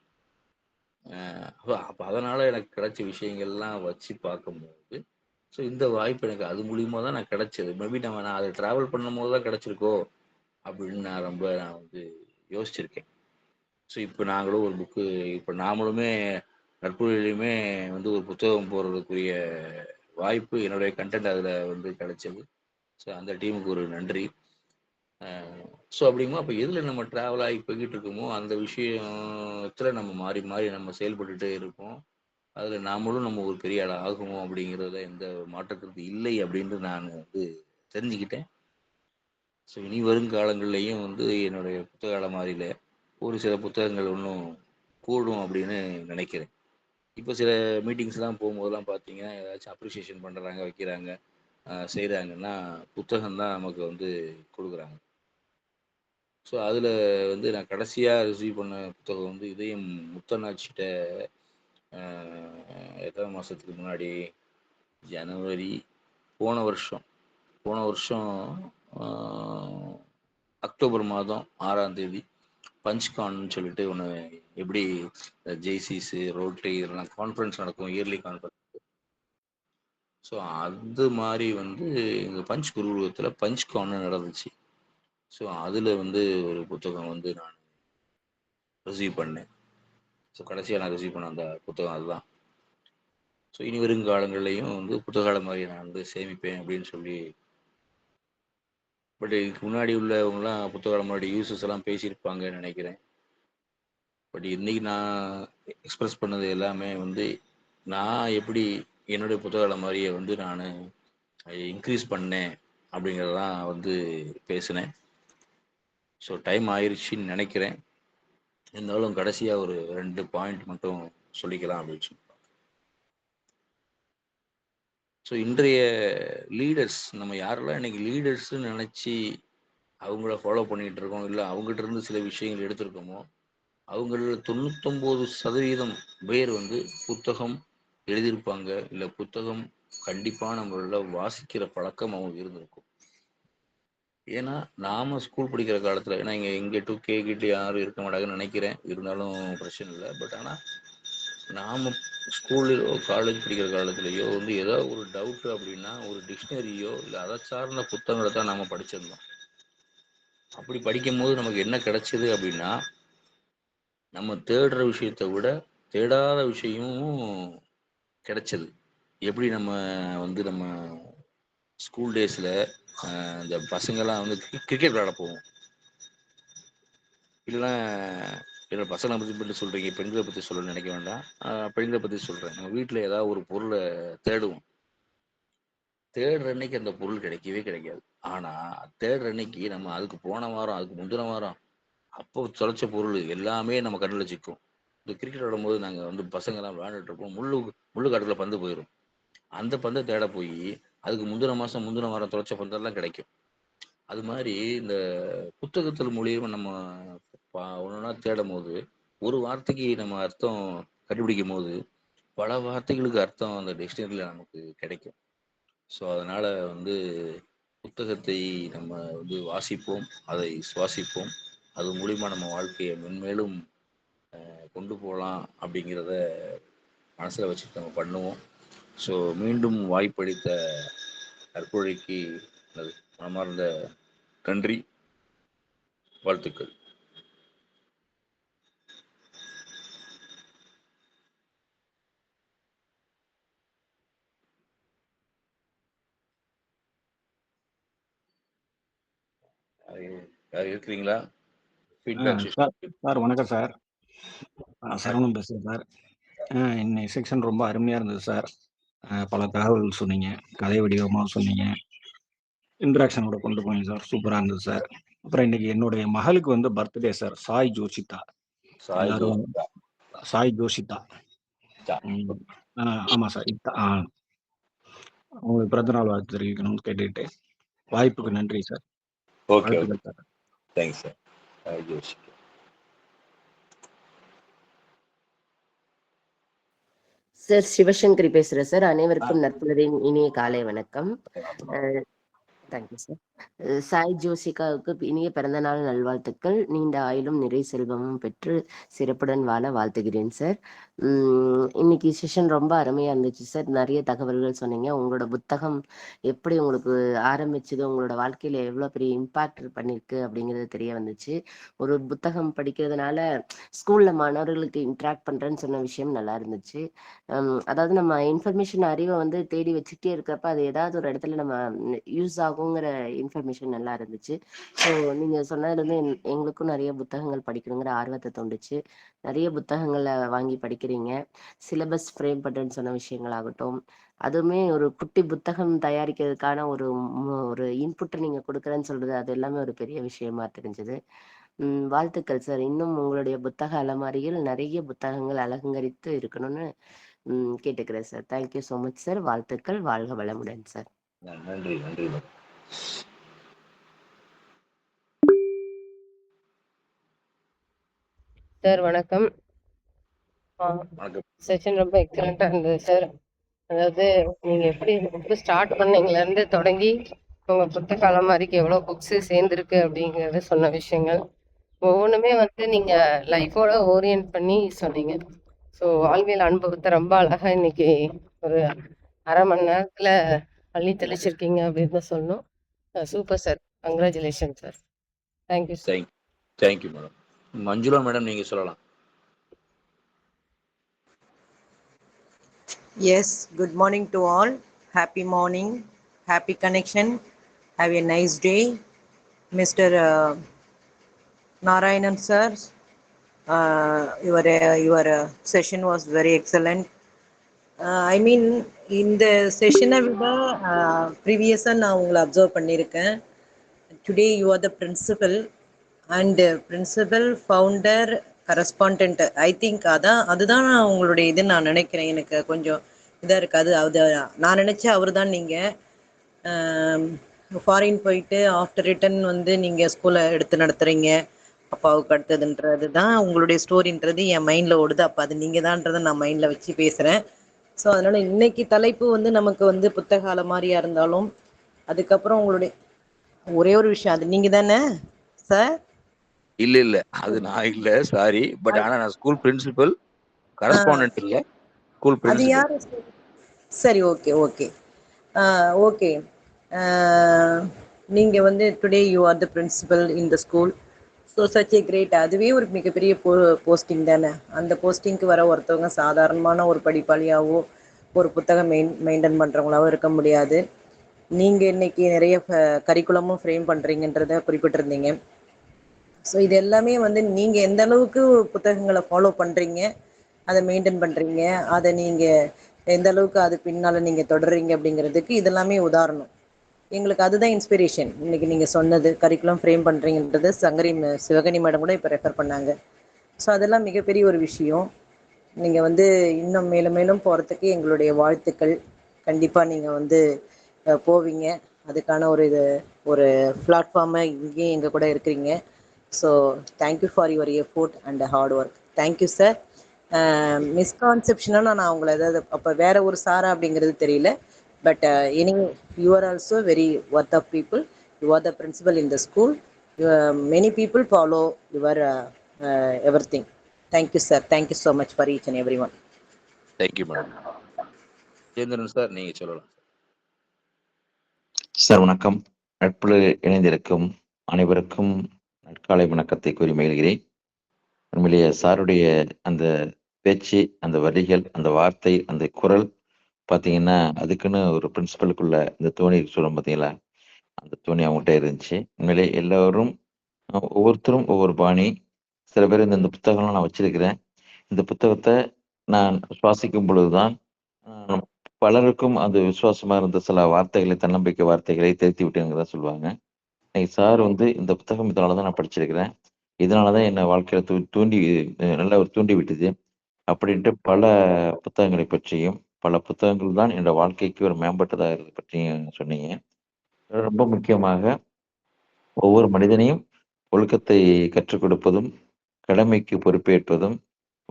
அப்போ அதனால் எனக்கு கிடைச்ச விஷயங்கள்லாம் வச்சு பார்க்கும்போது, ஸோ இந்த வாய்ப்பு எனக்கு அது மூலியமாக தான் நான் கிடைச்சது. மேபி நான் அதை ட்ராவல் பண்ணும்போது தான் கிடைச்சிருக்கோ அப்படின்னு நான் வந்து யோசிச்சிருக்கேன். ஸோ இப்போ நாங்களும் ஒரு புக்கு, இப்போ நாமளுமே நட்புலையுமே வந்து ஒரு புத்தகம் போடுறதுக்குரிய வாய்ப்பு, என்னுடைய கண்டென்ட் அதில் வந்து கிடைச்சது. ஸோ அந்த டீமுக்கு ஒரு நன்றி. ஸோ அப்படிங்கும்போது அப்போ எதில் நம்ம ட்ராவல் ஆகி போய்கிட்டு இருக்கோமோ அந்த விஷயத்தில் நம்ம மாறி மாறி நம்ம செயல்பட்டுகிட்டே இருப்போம். அதில் நாமளும் நம்ம ஒரு பெரிய ஆள் ஆகுமோ அப்படிங்கிறதுல எந்த மாற்றத்திற்கு இல்லை அப்படின்னு நான் வந்து தெரிஞ்சுக்கிட்டேன். ஸோ இனி வருங்காலங்கள்லையும் வந்து என்னுடைய புத்தக அலமாரியில் ஒரு சில புத்தகங்கள் இன்னும் கூடும் அப்படின்னு நினைக்கிறேன். இப்போ சில மீட்டிங்ஸ்லாம் போகும்போதெல்லாம் பார்த்தீங்கன்னா ஏதாச்சும் அப்ரிஷியேஷன் பண்ணுறாங்க, வைக்கிறாங்க, செய்கிறாங்கன்னா புத்தகம் தான் நமக்கு வந்து கொடுக்குறாங்க. ஸோ அதில் வந்து நான் கடைசியாக ரிசீவ் பண்ண புத்தகம் வந்து இதயம் முத்தநாச்சிட்ட எத்தனை மாதத்துக்கு முன்னாடி, ஜனவரி போன வருஷம் அக்டோபர் மாதம் 6ஆம் தேதி பஞ்ச்கான்னு சொல்லிட்டு ஒன்று, எப்படி ஜெய்சிஸு ரோட்ரி இதெல்லாம் கான்ஃபரன்ஸ் நடக்கும், இயர்லி கான்ஃபரன்ஸ். ஸோ அது மாதிரி வந்து எங்கள் பஞ்ச் குருகுலத்தில் பஞ்ச்கான்னு நடந்துச்சு. ஸோ அதில் வந்து ஒரு புத்தகம் வந்து நான் ரிசீவ் பண்ணேன். ஸோ கடைசியாக நான் ரிசீவ் பண்ண அந்த புத்தகம் அதுதான். ஸோ இனி வருங்காலங்கள்லையும் வந்து புத்தகால மாதிரி நான் வந்து சேமிப்பேன் அப்படின்னு சொல்லி. பட் இதுக்கு முன்னாடி உள்ளவங்களாம் புத்தகால முன்னாடி யூசஸ் எல்லாம் பேசியிருப்பாங்கன்னு நினைக்கிறேன். பட் இன்னைக்கு நான் எக்ஸ்பிரஸ் பண்ணது எல்லாமே வந்து நான் எப்படி என்னுடைய புத்தகால மாதிரியை வந்து நான் இன்க்ரீஸ் பண்ணேன் அப்படிங்கிறதான் வந்து பேசினேன். ஸோ டைம் ஆயிடுச்சின்னு நினைக்கிறேன். இருந்தாலும் கடைசியாக ஒரு 2 பாயிண்ட் மட்டும் சொல்லிக்கலாம் அப்படின்னு சொல்லி. ஸோ இன்றைய லீடர்ஸ், நம்ம யாரெல்லாம் இன்னைக்கு லீடர்ஸ்ன்னு நினச்சி அவங்கள ஃபாலோ பண்ணிகிட்டு இருக்கோம், இல்லை அவங்ககிட்ட இருந்து சில விஷயங்கள் எடுத்திருக்கோமோ, அவங்களில் 99% பேர் வந்து புத்தகம் எழுதியிருப்பாங்க, இல்லை புத்தகம் கண்டிப்பான முறையில் வாசிக்கிற பழக்கம் அவங்க இருந்திருக்கும். ஏன்னா நாம ஸ்கூல் படிக்கிற காலத்தில், ஏன்னா இங்கே 2K கிட்ட யாரும் இருக்க மாட்டாங்கன்னு நினைக்கிறேன், இருந்தாலும் பிரச்சனை இல்லை. பட் ஆனால் நாம ஸ்கூல்லையோ காலேஜ் படிக்கிற காலத்துலேயோ வந்து ஏதாவது ஒரு டவுட் அப்படின்னா ஒரு டிக்ஷனரியோ இல்லை அதை சார்ந்த புத்தகங்களை தான் நாம் படிச்சிருந்தோம். அப்படி படிக்கும் போது நமக்கு என்ன கிடைச்சது அப்படின்னா, நம்ம தேடுற விஷயத்தை விட தேடாத விஷயமும் கிடைச்சது. எப்படி நம்ம வந்து நம்ம ஸ்கூல் டேஸில் இந்த பசங்கள்லாம் வந்து கிரிக்கெட் விளையாட போவோம். இல்லைன்னா என்னோட பசங்களை பற்றி சொல்கிறீங்க, பெண்களை பற்றி சொல்லணும்னு நினைக்க வேண்டாம். பெண்களை பற்றி சொல்கிறேன். நம்ம வீட்டில் ஏதாவது ஒரு பொருளை தேடுவோம். தேடுற அன்னைக்கு அந்த பொருள் கிடைக்கவே கிடைக்காது. ஆனால் தேடுற அன்னைக்கு நம்ம அதுக்கு போன வாரம், அதுக்கு முந்தின வாரம் அப்போ தொலைச்ச பொருள் எல்லாமே நம்ம கண்ணில் சிக்கும். இந்த கிரிக்கெட் விளையாடும்போது நாங்கள் வந்து பசங்கள்லாம் விளையாண்டுட்டு இருப்போம். முள்ளு காட்டுக்குள்ள பந்து போயிடும். அந்த பந்தை தேட போய் அதுக்கு முந்தின மாதம் முந்தின வாரம் தொலைச்ச பந்தெல்லாம் கிடைக்கும். அது மாதிரி இந்த புத்தகத்தில் மூலியமாக நம்ம ஒன்றா தேடும் போது ஒரு வார்த்தைக்கு நம்ம அர்த்தம் கண்டுபிடிக்கும் போது பல வார்த்தைகளுக்கு அர்த்தம் அந்த டிக்ஷனரியில் நமக்கு கிடைக்கும். ஸோ அதனால் வந்து புத்தகத்தை நம்ம வந்து வாசிப்போம், அதை சுவாசிப்போம். அது மூலிமா நம்ம வாழ்க்கையை மென்மேலும் கொண்டு போகலாம் அப்படிங்கிறத மனசில் வச்சுட்டு நம்ம பண்ணுவோம். ஸோ மீண்டும் வாய்ப்பளித்த நற்பொழிக்கு மனமார்ந்த நன்றி, வாழ்த்துக்கள். யார் இருக்கிறீங்களா? சார் வணக்கம் சார். சரவணன் பேசுகிறேன் சார். இன்னைக்கு செக்ஷன் ரொம்ப அருமையாக இருந்தது சார். பல தகவல்கள் சொன்னீங்க, கதை வடிவமாக சொன்னீங்க, இன்ட்ராக்ஷனோட கொண்டு போனீங்க சார். சூப்பராக இருந்தது சார். அப்புறம் இன்னைக்கு என்னுடைய மகளுக்கு வந்து பர்த்டே சார். சாய் ஜோஷிதா. எல்லாரும் சாய் ஜோஷிதா. ஆமாம் சார். உங்களுக்கு பிறந்த நாள் வாழ்த்து தெரிவிக்கணும்னு கேட்டுக்கிட்டு வாய்ப்புக்கு நன்றி sir. Okay sir. Thanks sir. Sai Joshitha. Sir Sivasankari பேசுறேன் சார். அனைவருக்கும் நற்பொழுதின் இனிய காலை வணக்கம். Thank you sir. சாய் ஜோசிகாவுக்கு இனிய பிறந்த நாள் நல்வாழ்த்துக்கள். நீண்ட ஆயுளும் நிறை செல்வமும் பெற்று சிறப்புடன் வாழ வாழ்த்துகிறேன் சார். இன்னைக்கு செஷன் ரொம்ப அருமையா இருந்துச்சு சார். நிறைய தகவல்கள் சொன்னீங்க. உங்களோட புத்தகம் எப்படி உங்களுக்கு ஆரம்பிச்சது, உங்களோட வாழ்க்கையில எவ்வளவு பெரிய இம்பாக்ட் பண்ணிருக்கு அப்படிங்கிறது தெரிய வந்துச்சு. ஒரு புத்தகம் படிக்கிறதுனால ஸ்கூல்ல மாணவர்களுக்கு இன்ட்ராக்ட் பண்றேன்னு சொன்ன விஷயம் நல்லா இருந்துச்சு. அதாவது நம்ம இன்ஃபர்மேஷன் அறிவை வந்து தேடி வச்சுட்டே இருக்கிறப்ப அது ஏதாவது ஒரு இடத்துல நம்ம யூஸ் ஆகுங்கிற இன்ஃபர்மேஷன் நல்லா இருந்துச்சு. ஸோ நீங்க சொன்னதுலேருந்து எங்களுக்கும் நிறைய புத்தகங்கள் படிக்கணுங்கிற ஆர்வத்தை தோண்டுச்சு. நிறைய புத்தகங்களை வாங்கி படிக்கிறீங்க. சிலபஸ் ஃப்ரேம் பண்ணுறேன்னு சொன்ன விஷயங்களாகட்டும், அதுவுமே ஒரு குட்டி புத்தகம் தயாரிக்கிறதுக்கான ஒரு இன்புட்டை நீங்க கொடுக்குறேன்னு சொல்றது, அது எல்லாமே ஒரு பெரிய விஷயமா தெரிஞ்சது. வாழ்த்துக்கள் சார். இன்னும் உங்களுடைய புத்தக அலமாரியில் நிறைய புத்தகங்கள் அலங்கரித்து இருக்கணும்னு கேட்டுக்கிறேன் sir. Thank you so much sir. வாழ்த்துக்கள். வாழ்க வளமுடன் சார். நன்றி நன்றி. சார் வணக்கம். செஷன் ரொம்ப எக்ஸலண்டா இருந்தது சார். அதாவது நீங்க எப்படி புக்கு ஸ்டார்ட் பண்ணீங்கல இருந்து தொடங்கி உங்க புத்தக அலமாரிக்கு எவ்வளவு புக்ஸ் சேர்ந்துருக்கு அப்படிங்கறத சொன்ன விஷயங்கள் ஒவ்வொன்றுமே வந்து நீங்க லைஃபோட ஓரியன்ட் பண்ணி சொன்னீங்க. ஸோ வாழ்வியல் அனுபவத்தை ரொம்ப அழகா இன்னைக்கு ஒரு அரை மணி நேரத்துல அள்ளி தெளிச்சிருக்கீங்க அப்படின்னு தான் சொல்லணும். Super sir. Congratulation sir. Thank you sir. Thank you madam. Manjula madam நீங்க சொல்லலாம். Yes, good morning to all. Happy morning, happy connection. Have a nice day. Mr. Narayanan sir, your session was very excellent. I mean, இந்த செஷனை விட ப்ரீவியஸாக நான் உங்களை observe பண்ணியிருக்கேன். Today you are the principal and principal founder correspondent. I think அதுதான் உங்களுடைய இது நான் நினைக்கிறேன். எனக்கு கொஞ்சம் இதாக இருக்காது. அது நான் நினச்சேன் அவர் தான். நீங்கள் ஃபாரின் போயிட்டு ஆஃப்டர் ரிட்டன் வந்து நீங்கள் ஸ்கூலை எடுத்து நடத்துகிறீங்க அப்பாவுக்கு அடுத்ததுன்றது தான் உங்களுடைய ஸ்டோரின்றது என் மைண்டில் ஓடுது. அப்போ அது நீங்கள் தான்றதை நான் மைண்டில் வச்சு பேசுகிறேன். ஸோ அதனால் இன்னைக்கு தலைப்பு வந்து நமக்கு வந்து புத்தக அலமாரியாக இருந்தாலும், அதுக்கப்புறம் உங்களுடைய ஒரே ஒரு விஷயம், அது நீங்கள் தானே சார்? இல்ல அது நான் இல்ல, சாரி. பட் ஆனா நான் ஸ்கூல் பிரின்சிபல். கரஸ்பாண்டன்ட் இல்ல, ஸ்கூல் அது பிரின்சிபல். யாரு? சரி, ஓகே ஓகே ஓகே. நீங்க வந்து today you are the principal in the school. So such a great, அதுவே ஒரு மிகப்பெரிய போஸ்டிங் தானே. அந்த போஸ்டிங்க்கு வர ஒருத்தவங்க சாதாரணமான ஒரு படிப்பாளியாவோ ஒரு புத்தகம் மெயின்டைன் பண்ணுறவங்களாவோ இருக்க முடியாது. நீங்கள் இன்னைக்கு நிறைய கரிக்குலமும் ஃப்ரேம் பண்ணுறீங்கன்றத குறிப்பிட்டிருந்தீங்க. ஸோ இது எல்லாமே வந்து நீங்கள் எந்த அளவுக்கு புத்தகங்களை ஃபாலோ பண்ணுறீங்க, அதை மெயின்டைன் பண்ணுறீங்க, அதை நீங்கள் எந்த அளவுக்கு அது பின்னால் நீங்கள் தொடர்றீங்க அப்படிங்கிறதுக்கு இதெல்லாமே உதாரணம். எங்களுக்கு அதுதான் இன்ஸ்பிரேஷன். இன்னைக்கு நீங்கள் சொன்னது கரிக்குலம் ஃப்ரேம் பண்ணுறீங்கன்றது சிவகனி மேடம் கூட இப்போ ரெஃபர் பண்ணாங்க. ஸோ அதெல்லாம் மிகப்பெரிய ஒரு விஷயம். நீங்கள் வந்து இன்னும் மேலும் மேலும் போகிறதுக்கு எங்களுடைய வாழ்த்துக்கள். கண்டிப்பாக நீங்கள் வந்து போவீங்க. அதுக்கான ஒரு பிளாட்ஃபார்மை இங்கேயும் எங்கள் கூட இருக்கிறீங்க. So thank you for your effort and hard work. Thank you sir. மிஸ்கான்செப்ஷனாக நான் உங்களை ஏதாவது அப்போ வேற ஒரு சாரா அப்படிங்கிறது தெரியல. But anyway you are also very worth of people. You are the principal in the school. Many people follow your everything. Thank you, sir. Thank you so much for each and everyone. Thank you madam. Jayendran sir, நீங்க சொல்லலாம். Sir வணக்கம். நட்புல இணைந்திருக்கும் அனைவருக்கும் நற்காலை வணக்கத்தை கூறி மகிழ்கிறேன். உண்மையிலேயே சாருடைய அந்த பேச்சு, அந்த வரிகள், அந்த வார்த்தை, அந்த குரல் பார்த்தீங்கன்னா அதுக்குன்னு ஒரு பிரின்சிபலுக்குள்ள இந்த தோணி சொல்லும் பார்த்தீங்களா, அந்த தோணி அவங்ககிட்ட இருந்துச்சு. உண்மையிலே எல்லோரும் ஒவ்வொருத்தரும் ஒவ்வொரு பாணி. சில பேர் இந்த புத்தகம்லாம் நான் வச்சிருக்கிறேன். இந்த புத்தகத்தை நான் சுவாசிக்கும் பொழுதுதான் பலருக்கும் அது விசுவாசமா இருந்த சில வார்த்தைகளை, தன்னம்பிக்கை வார்த்தைகளை திருத்தி விட்டேங்கிறதா சொல்லுவாங்க. இன்னைக்கு சார் வந்து இந்த புத்தகம் இதனாலதான் நான் படிச்சிருக்கிறேன், இதனாலதான் என்னை வாழ்க்கையில தூண்டி நல்லா ஒரு தூண்டி விட்டுது அப்படின்ட்டு பல புத்தகங்களை பற்றியும், பல புத்தகங்கள் தான் என்னோட வாழ்க்கைக்கு ஒரு மேம்பட்டதாக இருந்தது பற்றியும் சொன்னீங்க. ரொம்ப முக்கியமாக ஒவ்வொரு மனிதனையும் ஒழுக்கத்தை கற்றுக் கொடுப்பதும், கடமைக்கு பொறுப்பேற்பதும்,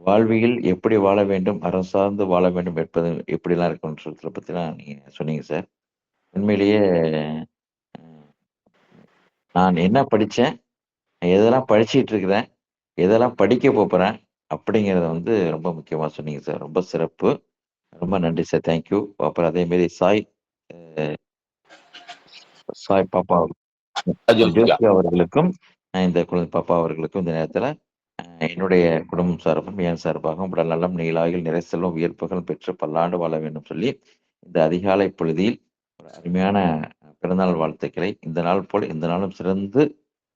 வாழ்வியல் எப்படி வாழ வேண்டும், அறம் சார்ந்து வாழ வேண்டும் என்பது எப்படிலாம் இருக்குன்றத பத்திலாம் நீங்க சொன்னீங்க சார். உண்மையிலேயே நான் என்ன படிச்சேன், எதெல்லாம் படிச்சிட்டு இருக்கிறேன், எதெல்லாம் படிக்க போறேன் அப்படிங்கிறத வந்து ரொம்ப முக்கியமா சொன்னீங்க சார். ரொம்ப சிறப்பு. ரொம்ப நன்றி சார். தேங்க்யூ. அப்புறம் அதே மாதிரி சாய் பாப்பா ஜோசி அவர்களுக்கும் இந்த குழந்தை பாப்பா அவர்களுக்கும் இந்த நேரத்துல என்னுடைய குடும்பம் சார்பும் என் சார்பாகவும் உடல் நலம், நீலாயில், நிறை செல்வம், உயர்ப்புகள் பெற்று பல்லாண்டு வாழ வேண்டும் சொல்லி இந்த அதிகாலை பொழுதில் ஒரு அருமையான பிறந்தநாள் வாழ்த்துக்களை இந்த நாள் போல இந்த நாளும் சிறந்து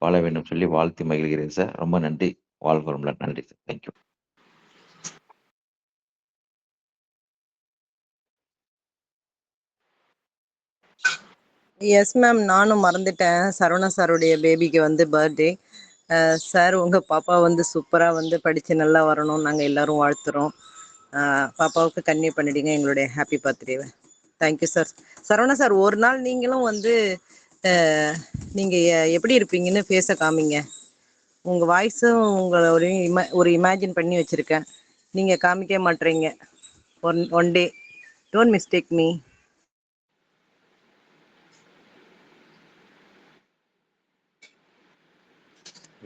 வாழ வேண்டும் சொல்லி வாழ்த்தி மகிழ்கிறேன் சார். ரொம்ப நன்றி. வாழ்வரும்ல. நன்றி சார். தேங்க்யூ. எஸ் மேம், நானும் மறந்துட்டேன். சரவணா சாருடைய பேபிக்கு வந்து பர்த்டே. சார் உங்கள் பாப்பா வந்து சூப்பராக வந்து படித்து நல்லா வரணும் நாங்கள் எல்லாரும் வாழ்த்துறோம். பாப்பாவுக்கு கன்னியூ பண்ணிடுங்க எங்களுடைய ஹாப்பி பர்த்டேவை. Thank you sir. சரவணா சார், ஒரு நாள் நீங்களும் வந்து நீங்கள் எப்படி இருப்பீங்கன்னு ஃபேஸை காமிங்க. உங்கள் வாய்ஸும் உங்களோட ஒரு இமேஜின் பண்ணி வச்சுருக்கேன். நீங்கள் காமிக்க மாட்டேறீங்க. One day don't mistake me.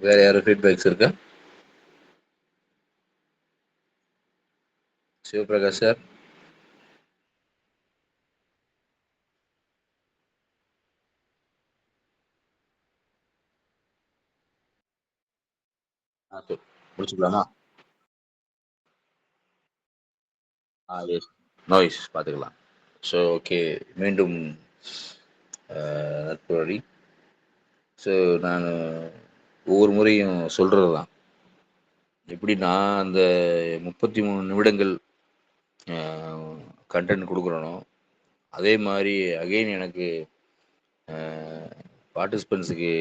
வேற யாரும் ஃபீட்பேக்ஸ் இருக்கா? சிவபிரகாஷ் சார். முடிச்சுக்கலாமா? எஸ், நாய்ஸ் பார்த்துக்கலாம். ஸோ ஓகே, மீண்டும் நட்பு வழி. ஸோ நான் ஒவ்வொரு முறையும் சொல்கிறது தான், எப்படி நான் அந்த 33 நிமிடங்கள் கண்டென்ட் கொடுக்குறனோ அதே மாதிரி அகெயின் எனக்கு பார்ட்டிசிபென்ட்ஸுக்கு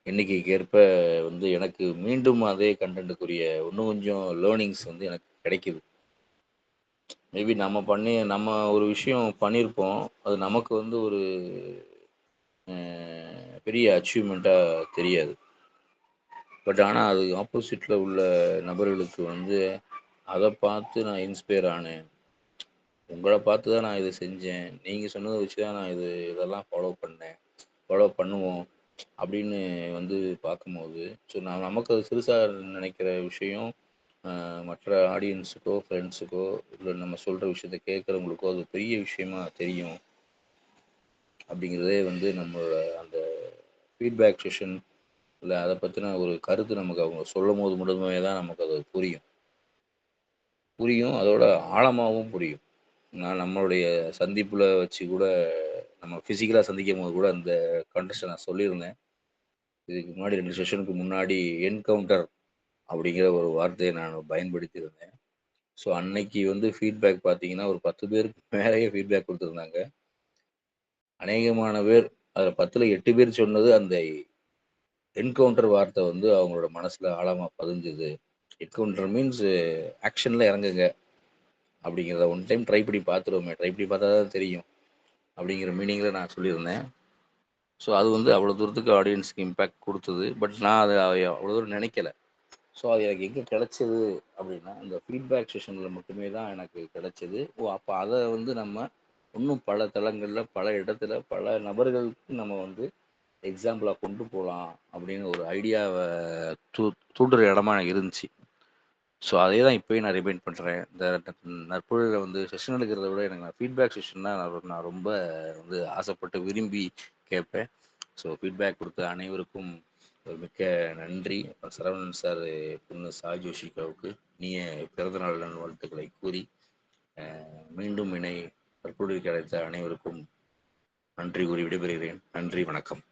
எண்ணிக்கைக்கு ஏற்ப வந்து எனக்கு மீண்டும் அதே கண்டென்ட்டுக்குரிய இன்னும் கொஞ்சம் லேர்னிங்ஸ் வந்து எனக்கு கிடைக்கிது. மேபி நம்ம ஒரு விஷயம் பண்ணியிருப்போம், அது நமக்கு வந்து ஒரு பெரிய அச்சீவ்மெண்ட்டாக தெரியாது. பட் ஆனால் அது ஆப்போசிட்டில் உள்ள நபர்களுக்கு வந்து அதை பார்த்து நான் இன்ஸ்பயர் ஆனேன், உங்களை பார்த்து தான் நான் இதை செஞ்சேன், நீங்கள் சொன்னதை வச்சு தான் நான் இதெல்லாம் ஃபாலோ பண்ணுவோம் அப்படின்னு வந்து பார்க்கும்போது, ஸோ நமக்கு அது சிறுசாக நினைக்கிற விஷயம் மற்ற ஆடியன்ஸுக்கோ ஃப்ரெண்ட்ஸுக்கோ இல்லை நம்ம சொல்கிற விஷயத்த கேட்குறவங்களுக்கோ அது பெரிய விஷயமா தெரியும் அப்படிங்கிறதே வந்து நம்மளோட அந்த ஃபீட்பேக் செஷன் இல்லை அதை பற்றின ஒரு கருத்து நமக்கு அவங்க சொல்லும் போது மட்டுமே தான் நமக்கு அது புரியும், அதோட ஆழமாகவும் புரியும். நான் நம்மளுடைய சந்திப்பில் வச்சு கூட நம்ம ஃபிசிக்கலாக சந்திக்கும் போது கூட அந்த கண்டெஸ்ட்டை நான் சொல்லியிருந்தேன். இதுக்கு முன்னாடி 2 செஷனுக்கு முன்னாடி என்கவுண்டர் அப்படிங்கிற ஒரு வார்த்தையை நான் பயன்படுத்தியிருந்தேன். ஸோ அன்னைக்கு வந்து ஃபீட்பேக் பார்த்தீங்கன்னா ஒரு 10 பேருக்கு மேலேயே ஃபீட்பேக் கொடுத்துருந்தாங்க. அநேகமான பேர் அதில் 10ல் 8 பேர் சொன்னது அந்த என்கவுண்டர் வார்த்தை வந்து அவங்களோட மனசில் ஆழமாக பதிஞ்சுது. என்கவுண்டர் மீன்ஸ் ஆக்ஷனில் இறங்குங்க அப்படிங்கிறத ஒன் டைம் ட்ரை பண்ணி பார்த்துருவோமே, ட்ரை பண்ணி பார்த்தா தான் தெரியும் அப்படிங்கிற மீனிங்கில் நான் சொல்லியிருந்தேன். ஸோ அது வந்து அவ்வளோ தூரத்துக்கு ஆடியன்ஸுக்கு இம்பேக்ட் கொடுத்தது. பட் நான் அதை அவ்வளோ தூரம் நினைக்கல. ஸோ அது எனக்கு எங்கே கிடைச்சது அப்படின்னா இந்த ஃபீட்பேக் செஷனில் மட்டுமே தான் எனக்கு கிடைச்சது. அப்போ அதை வந்து நம்ம இன்னும் பல தளங்களில் பல இடத்துல பல நபர்களுக்கு நம்ம வந்து எக்ஸாம்பிளாக கொண்டு போகலாம் அப்படின்னு ஒரு ஐடியாவை தூண்டுற இடமா எனக்கு இருந்துச்சு. ஸோ அதே தான் இப்போயும் நான் ரிமைண்ட் பண்ணுறேன். இந்த நற்பொழுதில் வந்து செஷன் எடுக்கிறத விட எனக்கு நான் ஃபீட்பேக் செஷன் தான் நான் ரொம்ப வந்து ஆசைப்பட்டு விரும்பி கேட்பேன். ஸோ ஃபீட்பேக் கொடுத்த அனைவருக்கும் ஒரு மிக்க நன்றி. சரவணன் சார் பொண்ணு சாய் ஜோஷிகாவுக்கு இனிய பிறந்தநாள் நல்வாழ்த்துக்களை கூறி மீண்டும் நற்பொழுது கிடைத்த அனைவருக்கும் நன்றி கூறி விடைபெறுகிறேன். நன்றி, வணக்கம்.